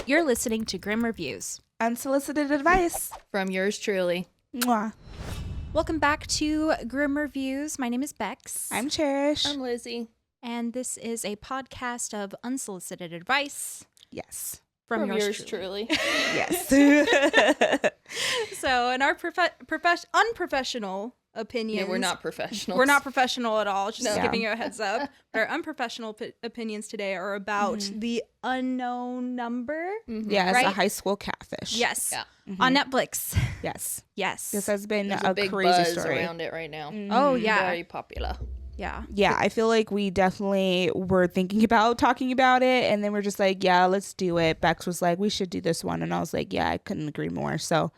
You're listening to Grim Reviews. Unsolicited advice. From yours truly. Mwah. Welcome back to Grim Reviews. My name is Bex. I'm Cherish. I'm Lizzie. And this is a podcast of unsolicited advice. Yes. From yours truly. Yes. So in our unprofessional opinions. Yeah, we're not professionals. We're not professional at all. Just No. giving you a heads up. But our unprofessional opinions today are about the unknown number. Mhm. Yeah, it's Right? a High School Catfish. Yes. Yeah. On Netflix. Yes. Yes. This has been There's a a big crazy buzz story. around it right now. Oh, yeah. Very popular. Yeah. Yeah, I feel like we definitely were thinking about talking about it, and then we're just like, yeah, let's do it. Bex was like, we should do this one, and I was like, yeah, I couldn't agree more. So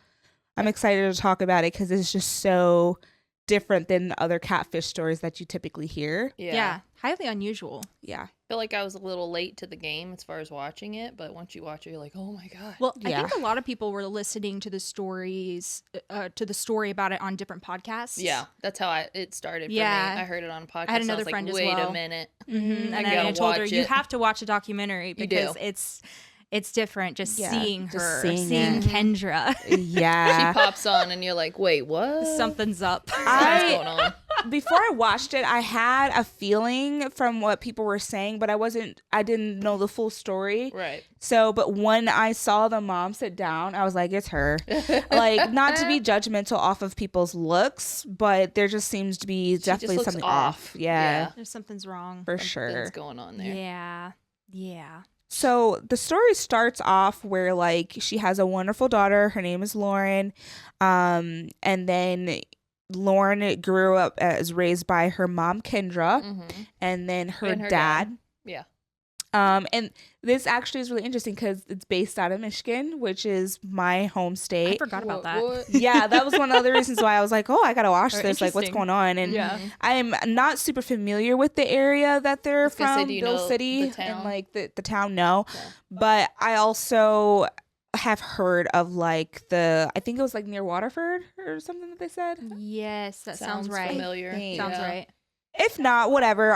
I'm excited to talk about it because it's just so different than other catfish stories that you typically hear. Yeah. Highly unusual. Yeah. I feel like I was a little late to the game as far as watching it, but once you watch it, you're like, oh my god. Well, Yeah. I think a lot of people were listening to the stories, to the story about it on different podcasts. Yeah, that's how it started for Yeah. me. I heard it on a podcast. I had another was friend like, as wait well. a minute. Mm-hmm. I And gotta I told her, watch you it. have to watch a documentary You because do. it's different just Yeah, seeing just her, seeing seeing it. Kendra. Yeah. She pops on and you're like, wait, what? Something's up. What's going on? Before I watched it, I had a feeling from what people were saying, but I didn't know the full story. Right. So, but when I saw the mom sit down, I was like, it's her. Like, not to be judgmental off of people's looks, but there just seems to be just definitely looks something off. off. Yeah, There's something's wrong. for sure. Something's going on there. Yeah. Yeah. So the story starts off where like she has a wonderful daughter. Her name is Lauryn. And then Lauryn grew up as raised by her mom, Kendra, Mm-hmm. and then her, And her dad. Yeah. And this actually is really interesting because it's based out of Michigan, which is my home I state. forgot about that. What? Yeah, that was one of the reasons why I was like, oh, I gotta watch Oh, this. Like, what's interesting. going on? And Yeah. I'm not super familiar with the area that they're was gonna say, from, do you Bill know City, the town? and like the town. No, Yeah. but I also have heard of like I think it was like near Waterford or something that they said. Yes, that sounds right. familiar. Sounds Sounds right. If not, whatever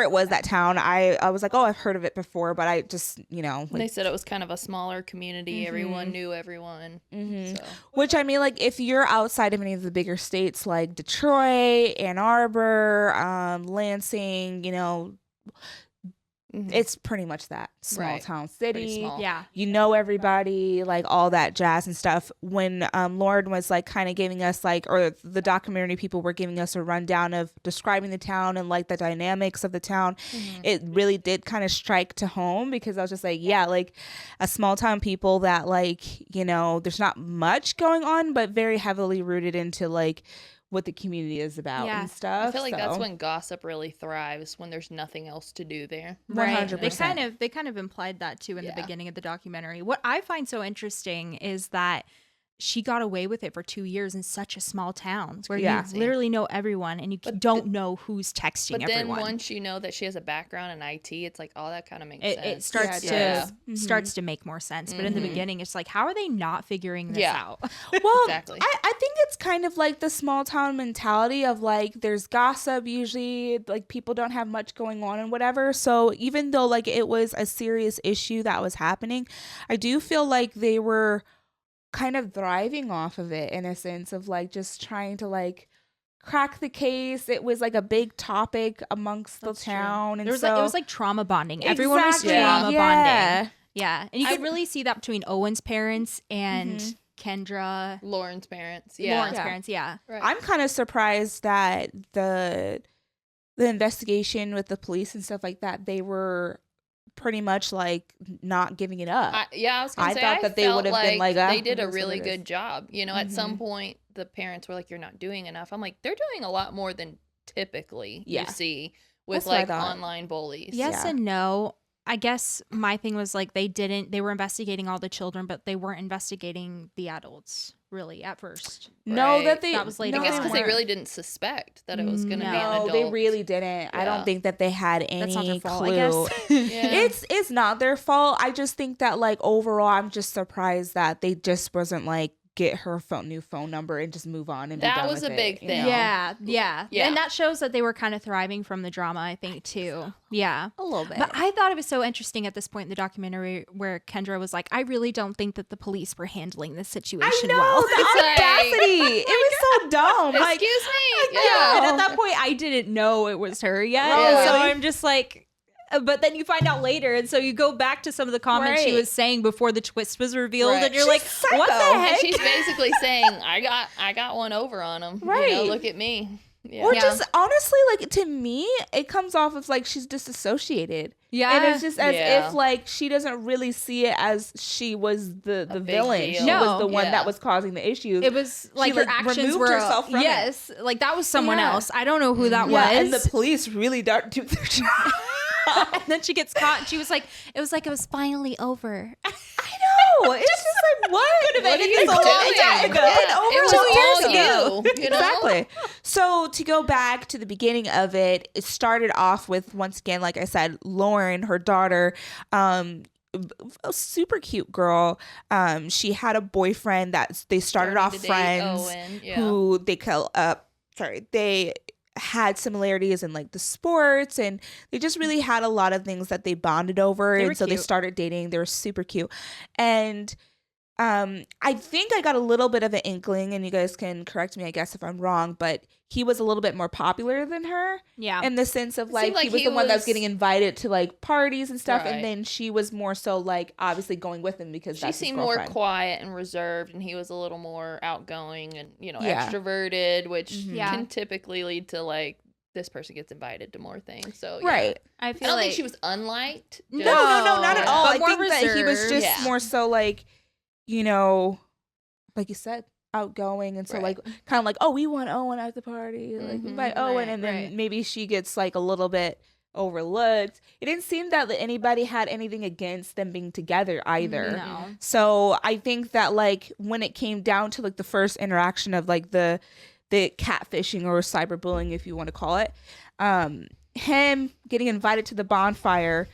it was, that town, I was like, oh, I've heard of it before, but I just, like, They said it was kind of a smaller community. Mhm. Everyone knew everyone. mhm. So. Which, I mean, like, if you're outside of any of the bigger states like Detroit, Ann Arbor, Lansing, Mhm. it's pretty much that small Right. town Pretty city. small. Yeah. You know everybody, like all that jazz and stuff. When Lauren was like kind of giving us like, or the documentary people were giving us a rundown of describing the town and like the dynamics of the town, Mhm. it really did kind of strike to home because I was just like, yeah, like a small town people that like, there's not much going on, but very heavily rooted into like what the community is about Yeah. and stuff. I feel like that's so. when gossip really thrives, when there's nothing else to do there. Right. 100%. They kind of implied that too in the Yeah. beginning of the documentary. What I find so interesting is that she got away with it for 2 years in such a small town where Yeah. you literally know everyone and you But don't know who's texting But then everyone. once you know that she has a background in IT, it's like, oh, that kind of makes it sense. starts Yeah, to it does. Mhm. starts to make more sense. But in the Mhm. beginning, it's like, how are they not figuring this Yeah. out? Well, Exactly. I think it's kind of like the small town mentality of like there's gossip usually, like people don't have much going on and whatever. So even though like it was a serious issue that was happening, I do feel like they were kind of thriving off of it in a sense of like just trying to like crack the case. It was like a big topic amongst That's the true. town. And There was so it was like trauma bonding. Everyone was Exactly. trauma Yeah. bonding. Yeah. And you I- could really see that between Owen's parents and Mhm. Kendra. Lauren's parents. Yeah. Lauren's Yeah. parents, yeah. Right. I'm kind of surprised that the investigation with the police and stuff like that, they were pretty much like not giving it up. I was gonna I say, thought that they felt would have been like, they "Ah, did it a is what really it good is." job. At some Mhm. point, the parents were like, "You're not doing enough." I'm like, they're doing a lot more than typically Yeah. you see with That's what I like thought. online bullies. Yes Yeah. and no. I guess my thing was like they were investigating all the children, but they weren't investigating the adults really at first. No, Right. that they. That was later no, I guess on. because they weren't. really didn't suspect that it was going to be an No, adult. they really didn't. I Yeah. don't think that they had any That's not their fault, clue. I guess. Yeah. It's not their fault. I just think that like overall, I'm just surprised that they just wasn't like get her new phone number and just move on and be That done was with a big it, you thing. know? Yeah. And that shows that they were kind of thriving from the drama, I think, too. Yeah. A little bit. But I thought it was so interesting at this point in the documentary where Kendra was like, I really don't think that the police were handling this situation well. The audacity. It was so dumb. Like, Excuse me. Yeah. And Yeah. at that point, I didn't know it was her yet. Oh, So really? I'm just like, but then you find out later. And so you go back to some of the comments she Right. was saying before the twist was revealed. Right. And you're She's like, psycho. what the And heck? she's basically saying, I got one over on him. Right. You know, look at me. Yeah. or just honestly, like, to me, it comes off of like she's disassociated. Yeah. And it's just as Yeah. if like she doesn't really see it as she was the big villain. deal. She No. was the one Yeah. that was causing the issues. It was like her like, actions removed were herself from it. yes, like that was someone Yeah. else. I don't know who that yeah, was. and the police really don't do their job. And then she gets caught and she was like, it was finally over. I know. It's just like, what? What are you It's a long doing? time ago. Yeah, Over it was 2 all years ago. you know? Exactly. So to go back to the beginning of it, it started off with, once again, like I said, Lauren, her daughter, a super cute girl. She had a boyfriend that they started Starting off to date friends Owen, yeah. who they had similarities in like the sports, and they just really had a lot of things that they bonded over. They And were so they cute. started dating. They were super cute. And I think I got a little bit of an inkling, and you guys can correct me, I guess, if I'm wrong, but he was a little bit more popular than her Yeah. in the sense of like, seemed like he was he the one that was was- getting invited to like parties and stuff, Right. and then she was more so like obviously going with him because She that's his seemed more girlfriend. quiet and reserved, and he was a little more outgoing and, you know, Yeah. extroverted, which Yeah. can typically lead to like this person gets invited to more things. So yeah. Right. I I feel don't like think she was unliked. No, just- not at Yeah. all. But I more think that he was reserved. just Yeah. more so like, you know, like you said, outgoing, and so Right. like kind of like, oh, we want Owen at the party, like Mhm, invite Owen, right, and then right. maybe she gets like a little bit overlooked. It didn't seem that anybody had anything against them being together either. no. So I think that like when it came down to like the first interaction of like the catfishing or cyberbullying, if you want to call it, him getting invited to the bonfire,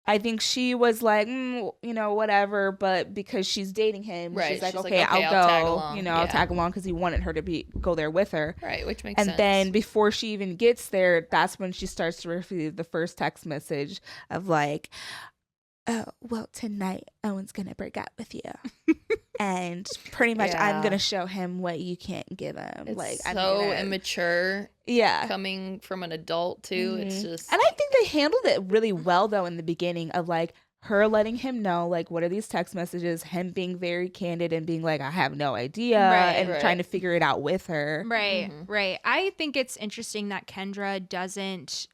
I think she was like, you know, whatever, but because she's dating him, Right, she's like, she's like, okay, okay, I'll I'll tag go, along. you know, I'll Yeah. tag along, because he wanted her to go there with her. Right, which makes And sense. then before she even gets there, that's when she starts to receive the first text message of like, oh, well, tonight Owen's gonna break up with you. And pretty much I'm Yeah. gonna show him what you can't give him. it's like, so I'm gonna, immature yeah. coming from an adult too. It's Mhm. just And I think they handled it really well though in the beginning of like her letting him know like what are these text messages, him being very candid and being like, I have no idea, Right, and right. trying to figure it out with her. Right, Mhm. right. I think it's interesting that Kendra doesn't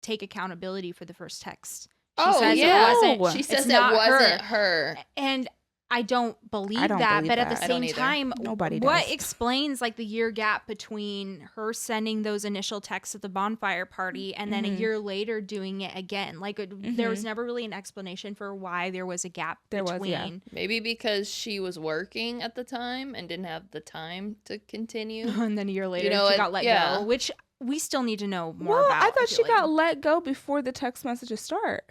take accountability for the first text. She Oh, says yeah. it wasn't. she it's says it not wasn't her. And I don't believe I don't that, believe but at that. the I don't same either. time, Nobody what does. explains like the year gap between her sending those initial texts at the bonfire party and then a Mhm. year later doing it again? Like there was Mhm. never really an explanation for why there was a gap There was, between. yeah. Maybe because she was working at the time and didn't have the time to continue. And then a year later, know, she it- got let yeah. go, which we still need to know more Well, about. I thought she feel like. got let go before the text messages start.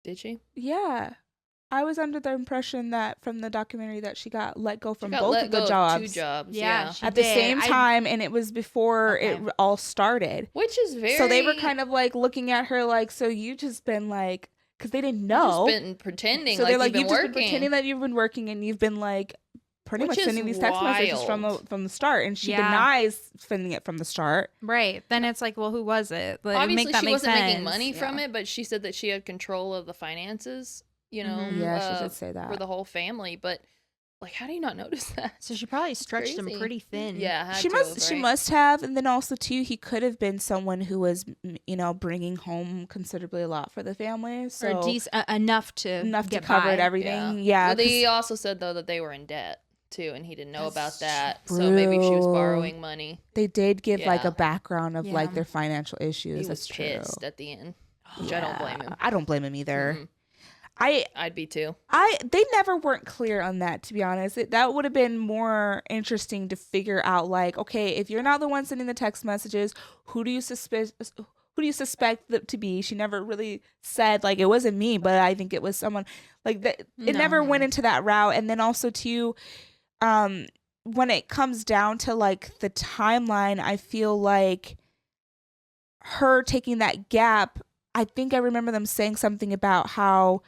Did she? Yeah. I was under the impression that from the documentary that she got let go She from got both let of the go of jobs 2 jobs. Yeah, Yeah. she at the did. same time, and it was before Okay. it all started. Which is very. So they were kind of like looking at her like, so you just been like, because they didn't You've know. just been pretending So like they're like, you've you've been just working. been pretending that you've been working, and you've been like pretty Which much is sending these text messages from wild. the start, and she Yeah. denies sending it from the start. Right. Then it's like, well, who was it? Like, Obviously, make that she make wasn't sense. making money from Yeah. it, but she said that she had control of the finances. You know, Mhm. Yeah, she did say for that. the whole family. But like, how do you not notice that? So she probably stretched him crazy. pretty thin. Yeah, had She to must have, she right? must have, and then also too, he could have been someone who was, you know, bringing home considerably a lot for the family, so Or enough to enough to get cover by. it, everything. Yeah, Well, they 'cause- also said though that they were in debt too, and he didn't know about That's that. So maybe she was true. borrowing money. they did give like Yeah. a background of Yeah. like their financial He issues. was That's pissed true. at the end, which I don't blame him. I don't blame him either. Mm-mm. I I'd be too. they never weren't clear on that, to be honest. That would have been more interesting to figure out, like, okay, if you're not the one sending the text messages, who do you suspect that to be? She never really said like it wasn't me, but I think it was someone like that. It never No. went into that route. And then also too, when it comes down to like the timeline, I feel like her taking that gap, I think I remember them saying something about how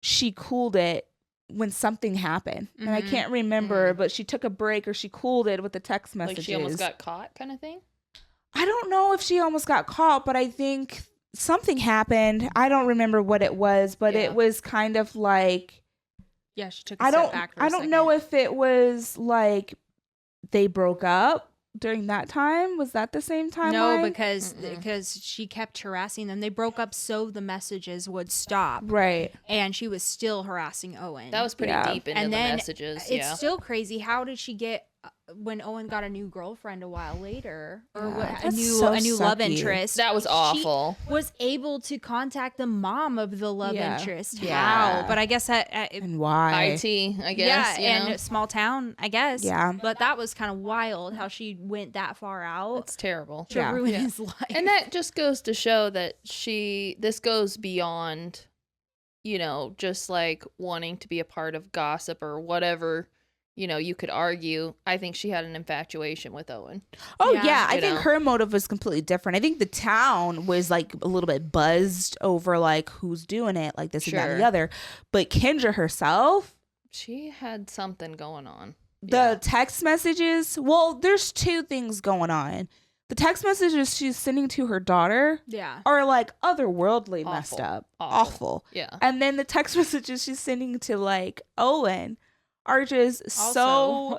she cooled it when something happened. And I can't remember, but she took a break or she cooled it with the text messages. Like she almost got caught kind of thing? I don't know if she almost got caught, but I think something happened. I don't remember what it was, but it was kind of like, yeah, she took a step back for a I don't know if it was like they broke up during that time. Was that the same time? No, because she kept harassing them. They broke up so the messages would stop. Right. And she was still harassing Owen. That was pretty deep into the messages. It's still crazy. How did she get when Owen got a new girlfriend a while later, or a new love interest? That was awful. She was able to contact the mom of the love interest. Yeah. How? But I guess and why? IT, I guess. Yeah, and small town, I guess. Yeah. But that was kind of wild how she went that far out. It's terrible. To ruin his life. And that just goes to show that this goes beyond, just like wanting to be a part of gossip or whatever. You could argue. I think she had an infatuation with Owen. Oh, yeah. I think her motive was completely different. I think the town was like a little bit buzzed over like who's doing it, like this and that and the other. But Kendra herself, she had something going on. The text messages, well, there's two things going on. The text messages she's sending to her daughter are like otherworldly messed up. Awful. Yeah. And then the text messages she's sending to like Owen are just also so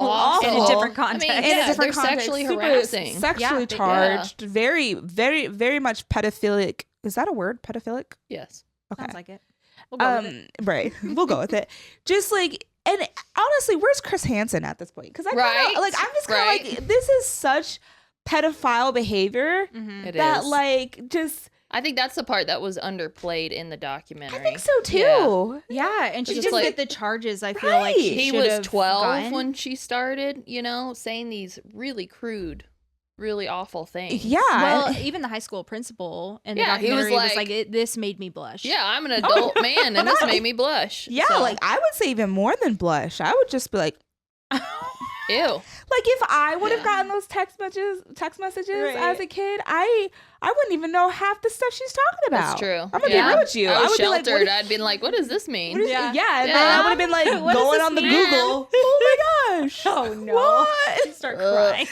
awful in a different context. I mean, they're sexually harassing, sexually charged, very, very, very much pedophilic. Is that a word? Pedophilic? Yes. Okay. Sounds like it. We'll go with it. Right. We'll go with it. Just like, and honestly, where's Chris Hansen at this point? Because I'm just kind of like, this is such pedophile behavior that like just. I think that's the part that was underplayed in the documentary. I think so too. Yeah, and she didn't get the charges. I feel like he was 12 when she started, saying these really crude, really awful things. Yeah. Well, even the high school principal in the documentary was like, this made me blush. Yeah, I'm an adult man, and this made me blush. Yeah, like I would say even more than blush. I would just be like, ew. Like if I would have gotten those text messages as a kid, I wouldn't even know half the stuff she's talking about. That's true. I'm gonna be real with you. I was would sheltered. Be like, I'd been like, what does this mean? And then I would have been like going on the Google. Oh my gosh. Oh no. What? You start crying.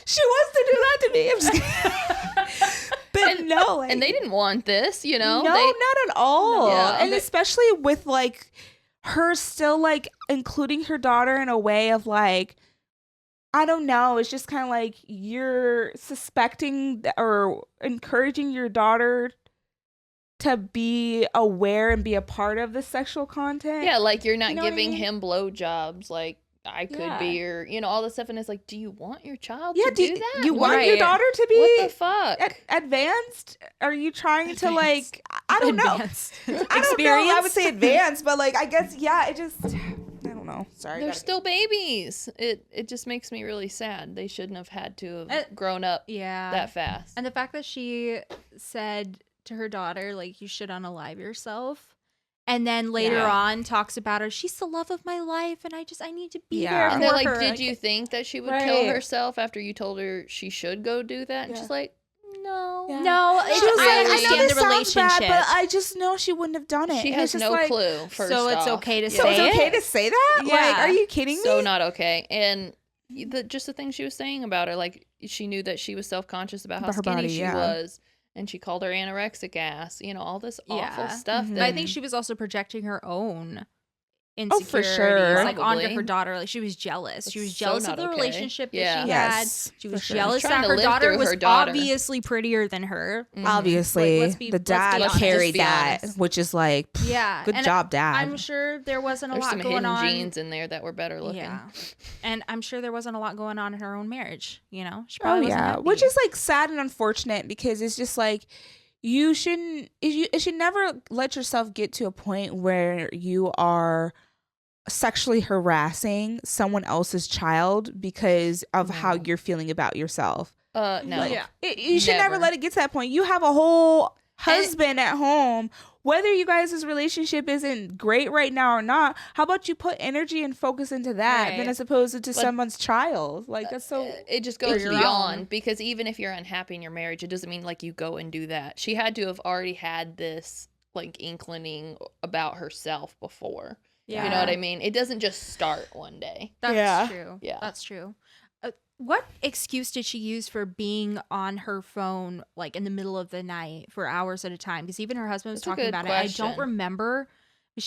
She wants to do that to me. I'm just but no. And they didn't want this, No, not at all. Yeah. And especially with like her still like including her daughter in a way of like, I don't know. It's just kind of like you're suspecting or encouraging your daughter to be aware and be a part of the sexual content. Yeah, like you're not giving him blowjobs like I could be, or all this stuff. And it's like, do you want your child to do that? You want your daughter to be what the fuck advanced? Are you trying to like? I don't know. I don't know. I would say advanced, but like I guess it just. I don't know. Sorry. They're still babies. It just makes me really sad. They shouldn't have had to have grown up that fast. And the fact that she said to her daughter, like, you should unalive yourself. And then later on talks about her, she's the love of my life, and I need to be there for and they're like, her. did you think that she would kill herself after you told her she should go do that? And she's like, no. No, she was I like, understand I know the this relationship. sounds bad, but I just know she wouldn't have done it. She and has no clue, first so it's off. okay to So say it's okay it? to say that? Yeah. Like, are you kidding me? So not okay. And just the things she was saying about her, like, she knew that she was self-conscious about how skinny body, she was. And she called her anorexic ass, all this awful stuff. Mm-hmm. But I think she was also projecting her own insecurities, for sure, like onto Probably. her daughter. Like she was jealous. That's she was so jealous not of the okay. relationship that Yeah. she Yes, had. She was for sure. jealous Trying that to her live daughter through was her daughter. obviously prettier than her. Obviously, Let's be the dad honest. carried Just be that, honest. which is like, Yeah, good and job, dad. I'm sure there wasn't a There's lot some going hidden on. genes in there that were better looking. Yeah, and I'm sure there wasn't a lot going on in her own marriage. She Oh probably wasn't yeah, happy. which is like sad and unfortunate because it's just like you should never let yourself get to a point where you are sexually harassing someone else's child because of how you're feeling about yourself. No. Like, you should never let it get to that point. You have a whole husband at home whether you guys' relationship isn't great right now or not, how about you put energy and focus into that than Right. as opposed to someone's child? Like, that's so... It just goes your beyond own. because even if you're unhappy in your marriage, it doesn't mean like you go and do that. She had to have already had this like inclining about herself before. Yeah. You know what I mean? It doesn't just start one day. That's Yeah. true. Yeah. That's true. What excuse did she use for being on her phone like in the middle of the night for hours at a time? Because even her husband was That's a talking good about it. I don't question. remember.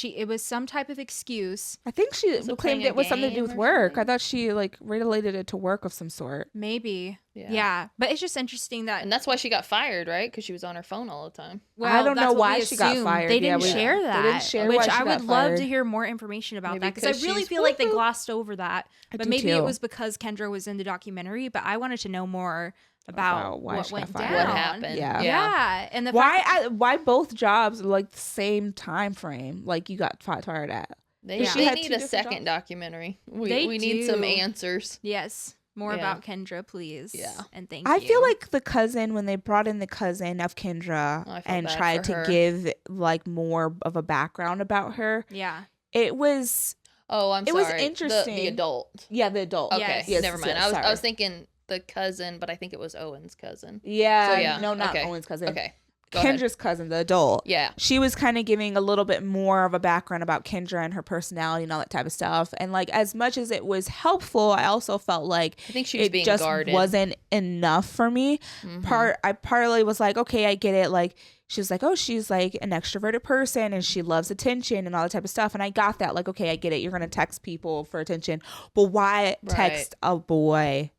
It was some type of excuse. I think she Was it claimed playing a it was something to do game with or work. I something? thought she like related it to work of some sort. Maybe. Yeah. Yeah. But it's just interesting that And that's why she got fired, right? Because she was on her phone all the time. well, I don't that's know what why we she got assumed. fired. They Yeah, didn't we- share they that. didn't share which why she I got would love to fired. hear more information about Maybe that because I because really she's feel like they woohoo. glossed over that. I But do maybe it too. was because Kendra was in the documentary. But I wanted to know more about why what she got went fired. down. What happened? Yeah. Yeah. And the fact that Why both jobs like the same time frame? Like you got fired at. They, Yeah. She they had need two a different second jobs? documentary. They We need some do. answers. yes, more Yeah. about Kendra, please. Yeah. And thank I you. feel like the cousin, when they brought in the cousin of Kendra I felt and bad tried for to her. give like more of a background about her, yeah. it was Oh, I'm It sorry. was interesting. The adult. the adult. Okay, Yes. never mind. yes, I was sorry. thinking the cousin, but I think it was Owen's cousin. Yeah, So, yeah, no, not okay. Owen's cousin. Okay, go ahead. Kendra's cousin, the adult. Yeah, She was kind of giving a little bit more of a background about Kendra and her personality and all that type of stuff. And like as much as it was helpful, I also felt like I think she was it being just guarded. wasn't enough for me. Mhm. I partly was like, okay, I get it. Like she was like, oh, she's like an extroverted person and she loves attention and all that type of stuff. And I got that. Like, okay, I get it. You're gonna text people for attention, but why text a boy?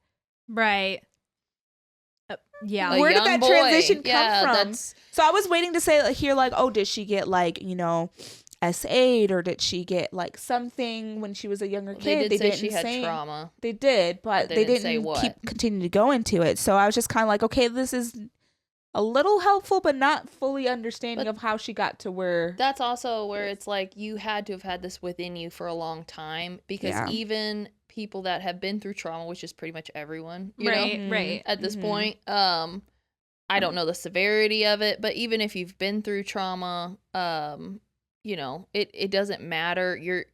Right. Yeah. A Where did young that boy. transition come Yeah, from? that's- So I was waiting to say like, here, like, oh, did she get like, you know, S8 or did she get like something when she was a younger kid? They did say didn't she had say. trauma. They did, but They they didn't say didn't what. continue to go into it. So I was just kind of like, okay, this is a little helpful, but not fully understanding But of how she got to where. That's also where it's like you had to have had this within you for a long time because Yeah. even people that have been through trauma, which is pretty much everyone, you Right. know, Right. at this Mhm. point, I don't know the severity of it, but even if you've been through trauma, you know, it doesn't matter. Your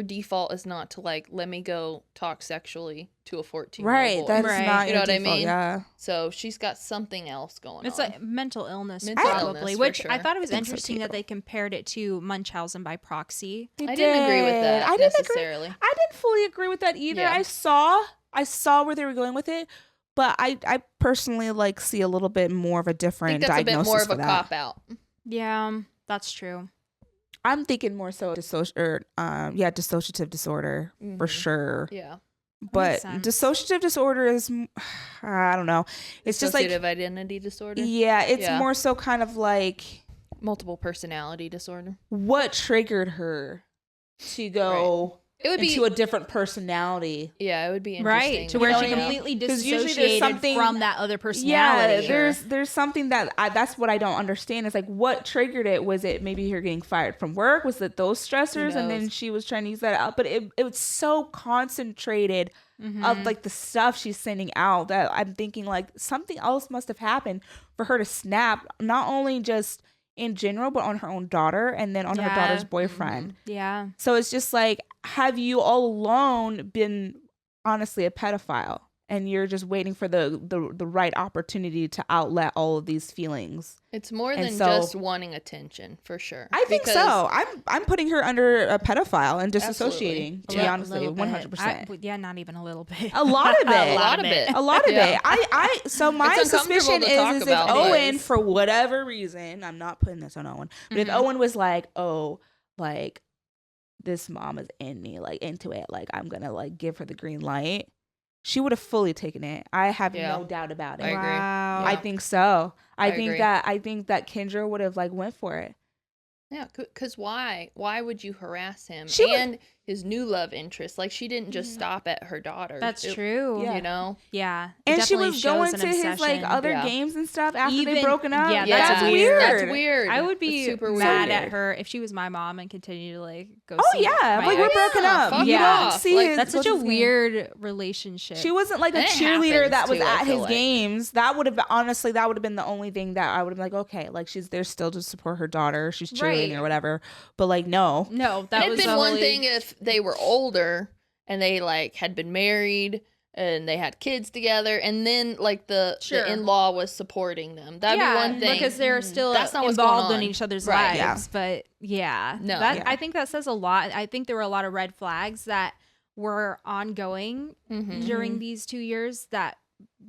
default is not to like, let me go talk sexually to a 14-year-old Right, boy. that's Right. not You your know what I default, mean? Yeah, So she's got something else going It's on. like mental illness, Mental probably, illness, for which I sure. thought it was I think so, interesting too. that they compared it to Munchausen by proxy. They I didn't agree with did. that I didn't agree. necessarily. I didn't fully agree with that either. Yeah. I saw where they were going with it, but I personally like see a little bit more of a I different think that's a bit diagnosis more of for a that. cop out. Yeah, that's true. I'm thinking more so dissociative disorder for Mhm. sure. Yeah. But sense. dissociative disorder is, I don't know. It's just like, Dissociative identity disorder. yeah, it's Yeah. more so kind of like Multiple personality disorder. what triggered her to go It would into be a different personality. yeah, it would be interesting. Right, to where know she what I mean? completely 'Cause usually there's dissociated something- from that other Yeah, personality. there's something that's what I don't understand. It's like what triggered it? Was it maybe her getting fired from work? Was it those stressors? And then knows? she was trying to use that out. But it was so concentrated of like the stuff she's sending out that I'm thinking like something else must have happened for her to snap, not only just in general, but on her own daughter and then on her Yeah. daughter's boyfriend. Yeah. So it's just like, have you all alone been honestly a pedophile and you're just waiting for the right opportunity to outlet all of these feelings? It's more And than so- just wanting attention, for sure. I think Because- so. I'm putting her under a pedophile and disassociating, to be Yeah. honest with you, 100%. Yeah, not even a little bit. A lot of it. A lot of it. A lot of Yeah. it. So my It's uncomfortable suspicion to is talk if about, Owen, but- for whatever reason, I'm not putting this on Owen, but if Mhm. Owen was like, oh, like this mom is in me, like into it, like I'm gonna like give her the green light, she would have fully taken it. I have Yeah. no doubt about it. I agree. Wow. I think so. I think agree. that Kendra would have like went for it. Yeah, because why? Why would you harass him? She would- And his new love interest. Like, she didn't just stop at her daughter. That's true. Yeah. You know? Yeah. And she Definitely was going shows to an his like obsession. other Yeah. games and stuff after they Even- broken up. yeah, that's weird. That's weird. I would be That's super mad weird. at her if she was my mom and continued to like go Oh see yeah, my like we're ex. broken up. fuck You yeah. don't see Like, his, That's such what's a his name? weird relationship. She wasn't like a And it cheerleader that happens, was too, I at feel his like. games. That would have honestly, that would have been the only thing that I would have been like, okay, like she's there still to support her daughter. She's cheerleading Right. or whatever. But like, no. No, that It'd was been one totally- thing if they were older and they like had been married and they had kids together, and then like the Sure. in-law was supporting them. That'd be one thing. because they're still That's not what's going involved in on. each other's Right. lives. But yeah, No. that, Yeah. I think that says a lot. I think there were a lot of red flags that were ongoing Mhm. during these 2 years that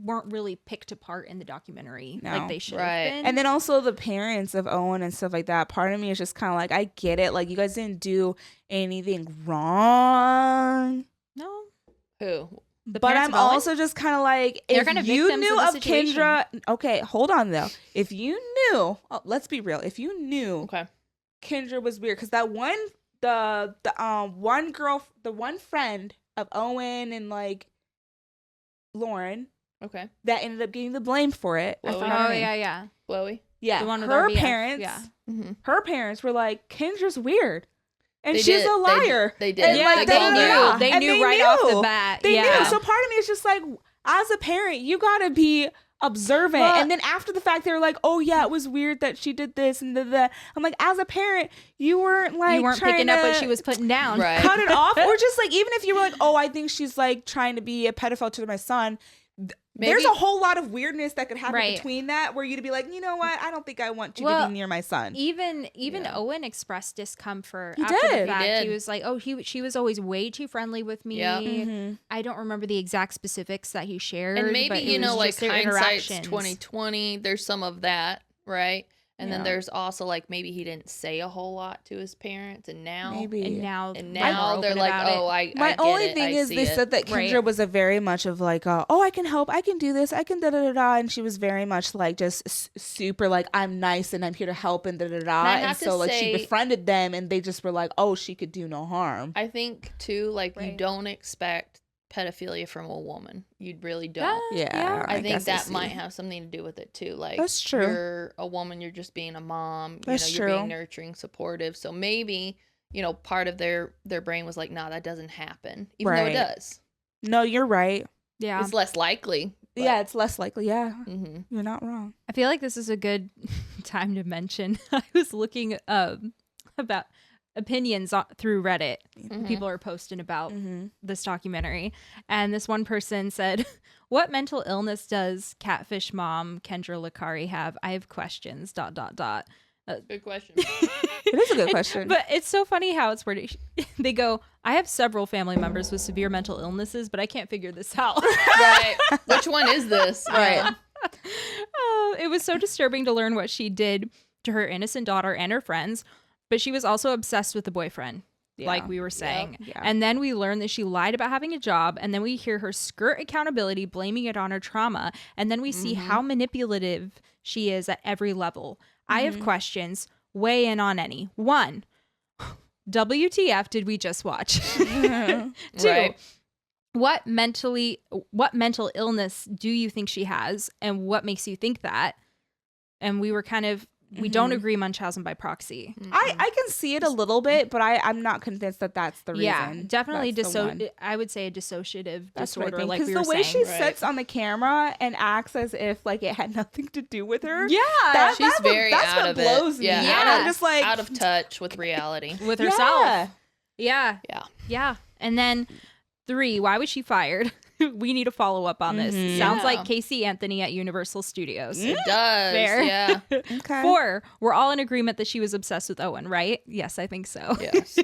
weren't really picked apart in the documentary No. like they should Right. have been. And then also the parents of Owen and stuff like that. Part of me is just kind of like, I get it. Like you guys didn't do anything wrong. no, Who? the But parents I'm of Owen? also just kind of like, They're if kind of you victims knew of the of situation. Kendra, okay, hold on though. If you knew, let's be real. If you knew Okay. Kendra was weird, because that one, the one girl, the one friend of Owen and like Lauren Okay. that ended up getting the blame for it. I Chloe. forgot her Oh name. yeah. Chloe. Yeah, The one with her our BF, parents. yeah. Mm-hmm. Her parents were like, Kendra's weird. And They she's did. a liar. They did. And Yeah, like, They they called her knew. out. They And knew they right off the knew. bat. They yeah. knew. So part of me is just like, as a parent, you gotta be observant. Well- And then after the fact, they're like, oh yeah, it was weird that she did this and that. I'm like, as a parent, you weren't like you weren't trying picking up what to she was putting down. Right. cut it off, or just like, even if you were like, oh, I think she's like trying to be a pedophile to my son. There's Maybe- a whole lot of weirdness that could happen Right. between that, where you'd be like, you know what? I don't think I want you to Well, be near my son. Even Yeah. Owen expressed discomfort He after did. the He fact. did. He was like, "Oh, she was always way too friendly with me." Yeah. Mhm. I don't remember the exact specifics that he shared, And maybe, but it you know, was like just their hindsight's interactions. 2020. There's some of that, right? And then Yeah. there's also like maybe he didn't say a whole lot to his parents, and now Maybe. And now, and we're now they're open like, about it. oh, I My get only it. thing I is see they it. said that Kendra Right. was a very much of like, oh, I can help, I can do this, I can da da da da, and she was very much like just super like, I'm nice and I'm here to help and da da da. I And have to so like she say- befriended them, and they just were like, oh, she could do no harm. I think too, like you Right. don't expect pedophilia from a woman. You really don't. That- Yeah. I think guess I that see. might have something to do with it too. Like That's true. You're a woman. You're just being a mom. That's You're true. being nurturing, supportive. So maybe part of their brain was like, nah, that doesn't happen, even though Right. it does. No, you're right. Yeah, It's less likely. Yeah, it's less likely. Yeah, Mm-hmm. you're not wrong. I feel like this is a good time to mention. I was looking about opinions through Reddit. Mhm. People are posting about Mm-hmm. this documentary, and this one person said, "What mental illness does Catfish mom Kendra Licari have? I have questions. ... Good question. It is a good question. But it's so funny how it's worded. They go, "I have several family members with severe mental illnesses, but I can't figure this out." Right. Which one is this? Right. Oh, it was so disturbing to learn what she did to her innocent daughter and her friends, but she was also obsessed with the boyfriend, like we were saying. Yeah. And then we learned that she lied about having a job, and then we hear her skirt accountability, blaming it on her trauma, and then we see how manipulative she is at every level. I have questions. Weigh in on any. 1, WTF did we just watch? 2, Right. what mental illness do you think she has, and what makes you think that? And we were kind of, we don't agree Munchausen by proxy. I can see it a little bit, but I'm not convinced that that's the reason. Yeah, definitely That's the one. I would say a dissociative That's what I disorder, think. like Because we the were way saying. she Right. sits on the camera and acts as if like it had nothing to do with her. Yeah, She's that's very that's out what of blows it. me. Yeah. And I'm just like out of touch with reality. with yeah. herself. Yeah, Yeah. yeah. And then 3, why was she fired? We need a follow up on this. Sounds Yeah. like Casey Anthony at Universal Studios. It does. Fair. Yeah. Okay. 4, we're all in agreement that she was obsessed with Owen, right? Yes, I think so. Yes.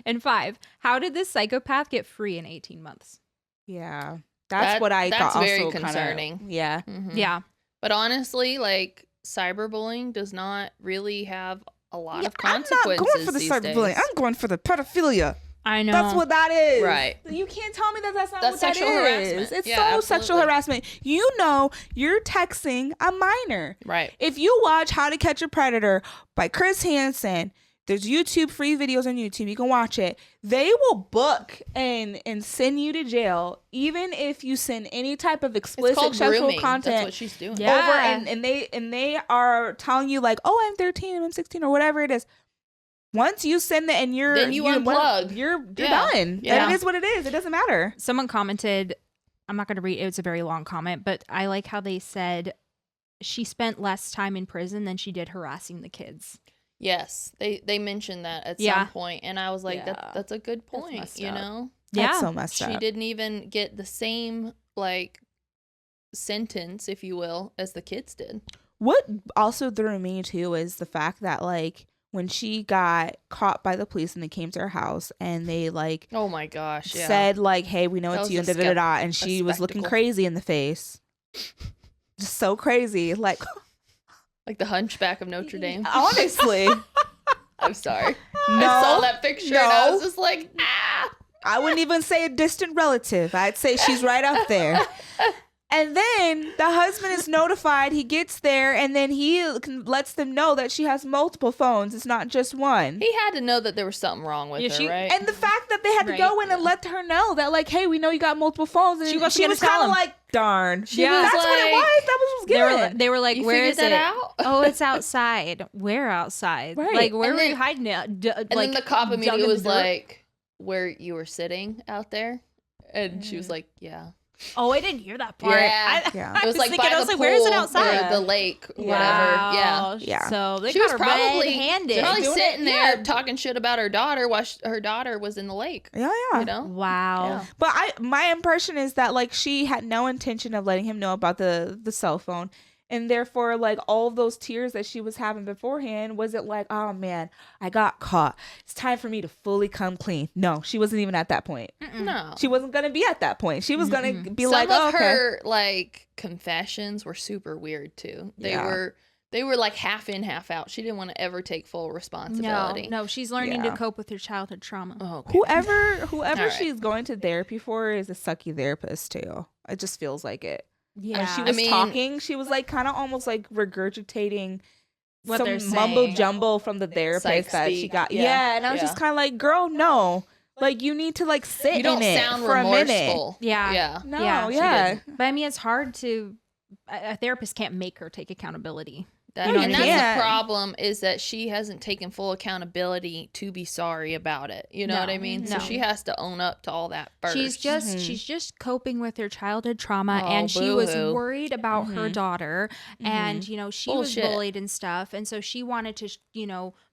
And 5, how did this psychopath get free in 18 months? Yeah. That's what I that's thought. very also concerning. Kinda, yeah. Mhm. Yeah. But honestly, like cyberbullying does not really have a lot of I'm not consequences. going for the these cyberbullying. days. I'm going for the pedophilia. I know. That's what that is. Right. You can't tell me that that's not That's what that sexual is. harassment. It's Yeah, so sexual absolutely. harassment. You know, you're texting a minor. Right. If you watch How to Catch a Predator by Chris Hansen, There's YouTube, free videos on YouTube. You can watch it. They will book and send you to jail, even if you send any type of explicit sexual grooming. content. That's what she's doing. Yeah. Over and they are telling you like, oh, I'm 13, I'm 16, or whatever it is. Once you send it and then you unplug. You're done. Yeah. That is what it is. It doesn't matter. Someone commented, I'm not going to read it. It's a very long comment, but I like how they said she spent less time in prison than she did harassing the kids. Yes, they mentioned that at some point, and I was like, Yeah. that's a good point, you know? That's so messed She up. didn't even get the same, like, sentence, if you will, as the kids did. What also threw me, too, is the fact that, like, when she got caught by the police and they came to her house and they, like, oh my gosh, yeah. said, like, hey, we know That it's was you, and and a she was looking spectacle. crazy in the face. Just so crazy. Like, Like the Hunchback of Notre Dame. honestly. I'm sorry. No, I saw that picture and I no. was just like, ah. I wouldn't even say a distant relative. I'd say she's right up there. And then the husband is notified. He gets there, and then he lets them know that she has multiple phones. It's not just one. He had to know that there was something wrong with her, right? And the fact that they had to Right. go in and let her know that, like, hey, we know you got multiple phones. And She wasn't she gonna was tell kind of him. like, darn. She was That's what it like- was. That was what was given. They were like, You where figured is that it? out? Oh, it's outside. Where outside? Right. Like, where And were then- you hiding it? And then the cop immediately was like, where you were sitting out there? And she was like, yeah. oh, I didn't hear that part. Yeah. Yeah. I It was like thinking, by I was the like, pool where is it or outside? the lake, whatever. Wow. Yeah. So they She got was her probably red-handed. probably Doing it, sitting there yeah. talking shit about her daughter while her daughter was in the lake. Yeah, yeah. You know? Wow. Yeah. But my impression is that, like, she had no intention of letting him know about the cell phone. And therefore, like, all of those tears that she was having beforehand wasn't like, oh, man, I got caught. It's time for me to fully come clean. No, she wasn't even at that point. No. She wasn't going to be at that point. She was going to be Some like, of oh, okay. her like confessions were super weird too. They were like half in, half out. She didn't want to ever take full responsibility. No, she's learning Yeah. to cope with her childhood trauma. Oh, okay. Whoever All right. she's going to therapy for is a sucky therapist, too. It just feels like it. Yeah. When she was mean- talking, she was like kind of almost like regurgitating What some they're mumbo saying. jumbo from the therapist Psych that she speak. got. Yeah. Yeah, and I was just kind of like, girl, no. Like, you need to like sit You don't in it sound for a minute. remorseful. Yeah. Yeah. No, Yeah, yeah. she But I mean, it's hard to. A therapist can't make her take accountability. That, No, you and that's can't. the problem is that she hasn't taken full accountability to be sorry about it. You know No. what I mean? So No. she has to own up to all that first. She's just coping with her childhood trauma, Oh, and she was boo-hoo. worried about her daughter, and she Bullshit. was bullied and stuff, and so she wanted to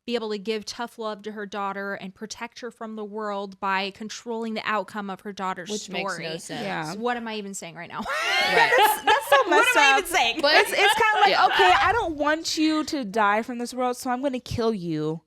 be able to give tough love to her daughter and protect her from the world by controlling the outcome of her daughter's which story. makes no sense. Yeah. So what am I even saying right now? Right. That's so messed What am I up. even saying? But It's kind of like, Yeah. okay, I don't want you to die from this world, so I'm going to kill you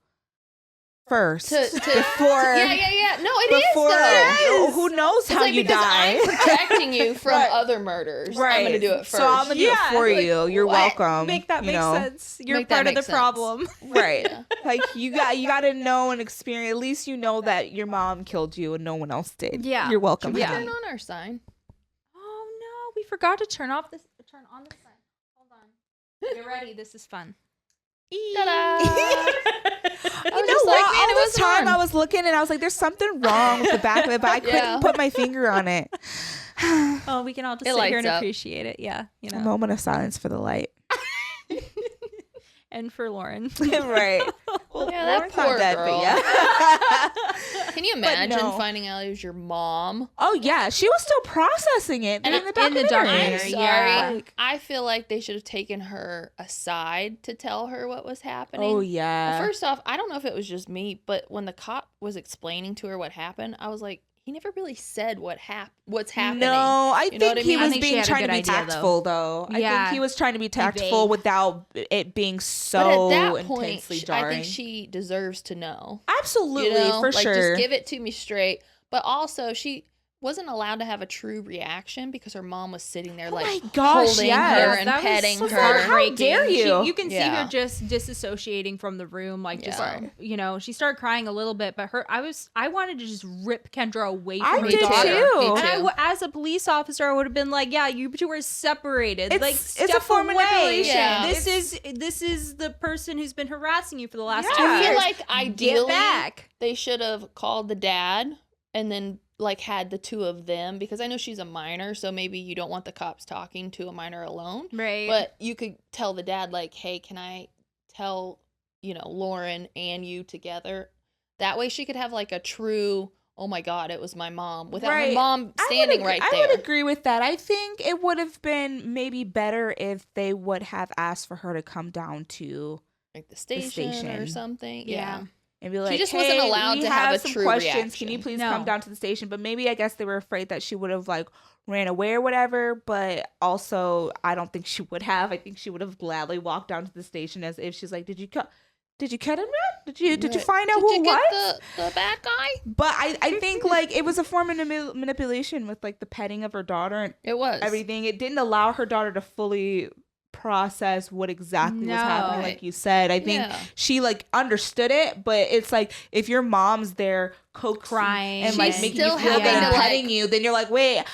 first. Before, yeah. No, it is before though. who knows It's how like you because die. I'm protecting you from Right. other murders. Right. I'm gonna do it first. So I'm gonna do it for you. You're what? welcome. Make that you make know? sense. You're Make that part of make the sense. problem. Right. Yeah. Like you got to know and experience. At least you know that your mom killed you and no one else did. Yeah. You're welcome. We Yeah. turn on our sign. Oh no, we forgot to turn on the sign. Hold on. Get ready. This is fun. Ta-da! You know just like, what? man, All it this was time fun. I was looking and I was like, "There's something wrong with the back of it," but I couldn't Yeah. put my finger on it. Oh, we can all just It sit here and lights up. appreciate it. Yeah, A moment of silence for the light. And for Lauren. Right. Well, Yeah, that Lauren's not poor dead, girl. but yeah. Can you imagine no. finding out it was your mom? Oh yeah, she was still processing it And in the in the I'm documentary. documentary. sorry. Yeah. I feel like they should have taken her aside to tell her what was happening. Oh yeah. First off, I don't know if it was just me, but when the cop was explaining to her what happened, I was like, he never really said what's happening. No, I You know what think I he mean? I was think she being had a trying to good be idea, though. tactful, though. I Yeah. think he was trying to be tactful vague. without it being But so at that point, intensely I jarring. think she deserves to know. Absolutely, You know? for like, sure. just give it to me straight. But also, she wasn't allowed to have a true reaction because her mom was sitting there Oh like my gosh, holding yes. her and That was petting so her. How dare you? You can see Yeah. her just disassociating from the room, like just Yeah. you know, she started crying a little bit, but I wanted to just rip Kendra away I from her did daughter. too. Me And too. as a police officer, I would have been like, "Yeah, you two were separated. It's- like, it's step a form of away. manipulation. Yeah. This is the person who's been harassing you for the last Yeah. 2 I years. feel like Get ideally back." they should have called the dad and then like had the two of them, because I know she's a minor, so maybe you don't want the cops talking to a minor alone. Right. But you could tell the dad, like, hey, can I tell, Lauren and you together? That way she could have like a true, oh my God, it was my mom, without her mom standing right there. I would agree with that. I think it would have been maybe better if they would have asked for her to come down to Like the station or something. Yeah. and be like, just hey, wasn't allowed we to have a some true questions. reaction. Can you please No. come down to the station? But maybe I guess they were afraid that she would have like ran away or whatever. But also, I don't think she would have. I think she would have gladly walked down to the station as if she's like, did you cut him, man? Did you find out who it was? The bad guy? But I think like it was a form of manipulation with like the petting of her daughter and It was. everything. It didn't allow her daughter to fully process what exactly was happening, No. like you said. I think Yeah. she like understood it, but it's like if your mom's there coaxing Crying and like She's making still you feel good having and to, petting like- you, then you're like, wait,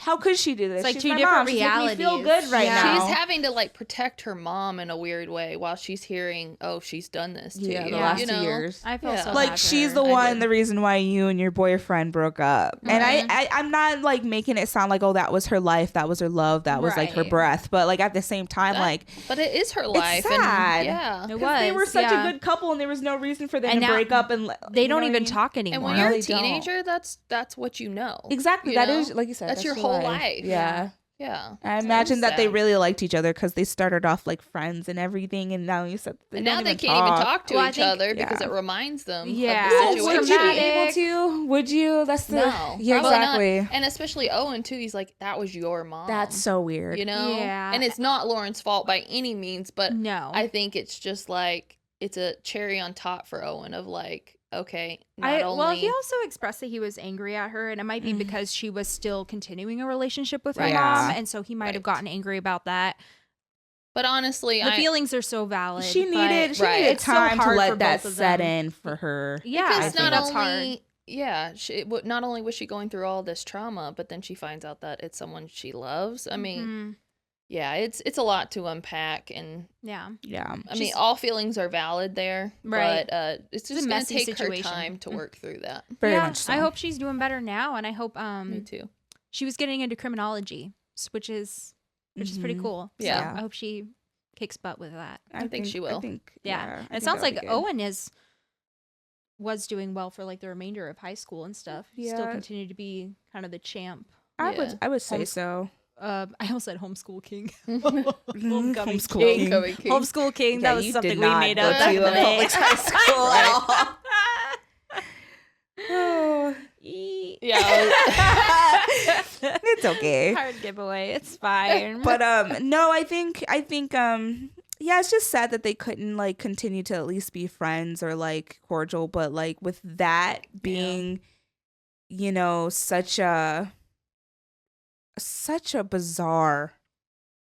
how could she do this? It's like She's two my different mom. She's making me feel realities. good right Yeah. now. She's having to like protect her mom in a weird way while she's hearing, oh, she's done this to yeah, you. the Yeah. last you 2 know? years. I feel Yeah. so Like bad for she's her. the I one, did. the reason why you and your boyfriend broke up. And I'm not like making it sound like, oh, that was her life, that was her love, that was like her Right. breath. But like at the same time, like But it is her life. it's sad. And yeah. It 'Cause was. they were such yeah. a good couple, and there was no reason for them And to now break up. And They you know don't what I even mean? talk And anymore. when No, you're a they don't. teenager, that's what you know. Exactly. you That know? is, like you said, That's your her whole life. Yeah. Yeah. I So imagine that they sad. really liked each other because they started off like friends and everything, and now you said that they And don't now they even can't even talk to Well, I each think- other because yeah. it reminds them Yeah. of the Well, situation. Would you be traumatic. able to? Would you? That's the No. yeah, probably exactly. not. And especially Owen too. He's like, that was your mom. That's so weird. You know? Yeah. And it's not Lauren's fault by any means, but No. I think it's just like, it's a cherry on top for Owen of like, okay, not only. Well, he also expressed that he was angry at her, and it might be Mm-hmm. because she was still continuing a relationship with her Right. mom, Yeah. and so he might have Right. gotten angry about that. But honestly, The feelings are so valid. She but needed Right. needed it's so time to hard for let that both of set them. in for her. Yeah, I because think not that's only, hard. yeah, not only was she going through all this trauma, but then she finds out that it's someone she loves. I mean, Mhm. yeah, it's a lot to unpack, and Yeah. Yeah. I mean, all feelings are valid there, Right. But it's a just gonna messy take her situation. time to work through that. Very Yeah, much so. I hope she's doing better now, and I hope Me too. she was getting into criminology, which is pretty Mhm. cool. So Yeah. I hope she kicks butt with that. I think she will. I think, Yeah, I and think it sounds that would like be good. Owen was doing well for like the remainder of high school and stuff. Still Yeah. continued to be kind of the champ. I Yeah. would say Homes- so. I almost said homeschool king. Homecoming Homecoming king. king. Homecoming king. Homeschool king. Yeah, That was you something did we not made go up back to in the a day. public high school at all. Oh, Yeah. it's okay. Hard giveaway. It's fine. But no, I think yeah, it's just sad that they couldn't like continue to at least be friends or like cordial, but like with that being you know such a bizarre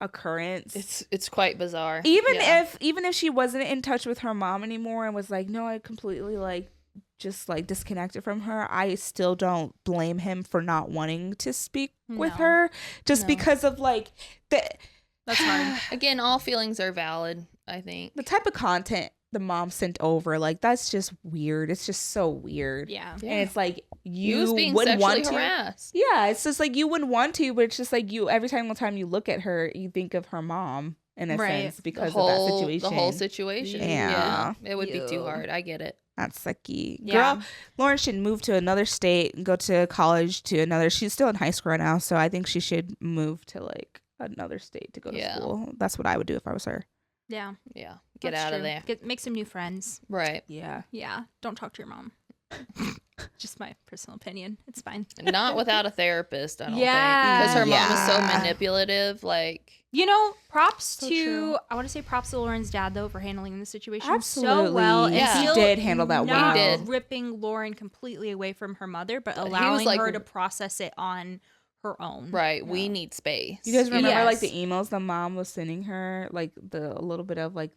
occurrence. It's quite bizarre. Even Yeah. if she wasn't in touch with her mom anymore and was like, no, I completely like just like disconnected from her, I still don't blame him for not wanting to speak with No. her just No. because of like the That's hard. Again, all feelings are valid, I think. the type of content the mom sent over, like that's just weird. It's just so weird. Yeah. Yeah. And it's like He was you being wouldn't sexually want to. harassed. Yeah, it's just like you wouldn't want to, but it's just like you every single time you look at her, you think of her mom in a Right. sense because The of that whole, situation. The whole situation. Yeah. It would be too Ew. hard. I get it. That's sucky. Yeah. Girl, Lauren should move to another state and go to college to another. She's still in high school right now, so I think she should move to like another state to go to Yeah. school. That's what I would do if I was her. Yeah. Yeah. Get That's out of true. there. Make some new friends. Right. Yeah. Yeah. Don't talk to your mom. Just my personal opinion. It's fine. Not without a therapist, I don't Yeah. think. Because her mom is so Yeah. manipulative. Like, You know, props So to true. I want to say props to Lauren's dad though for handling the situation so Absolutely. well. And Yeah. He still did handle that not well. He did. ripping Lauren completely away from her mother, but But he was allowing like- her to process it on her own. right, we need space. You guys remember Yes. like the emails the mom was sending her, like a little bit of like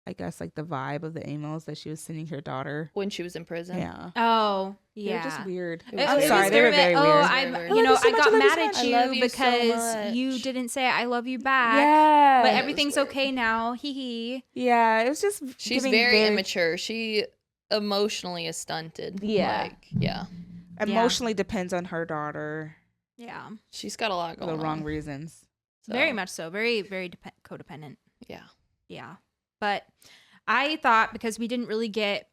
I guess like the vibe of the emails that she was sending her daughter. When she was in prison. Yeah. Oh, They yeah. were just weird. It was I'm very sorry, weird. they were very Oh, weird. I'm, Very you weird. know, I love you so I much, got I love you mad so at much. I you love you so because you much. didn't say I love you back. Yeah. But was everything's weird. okay now. Hee hee. Yeah, it was just She's giving very immature. She emotionally is stunted. Yeah. Like, yeah. emotionally depends on her daughter Yeah. She's got a lot for going the wrong on. reasons. So, Very much so. Very, very codependent. Yeah. Yeah. But I thought because we didn't really get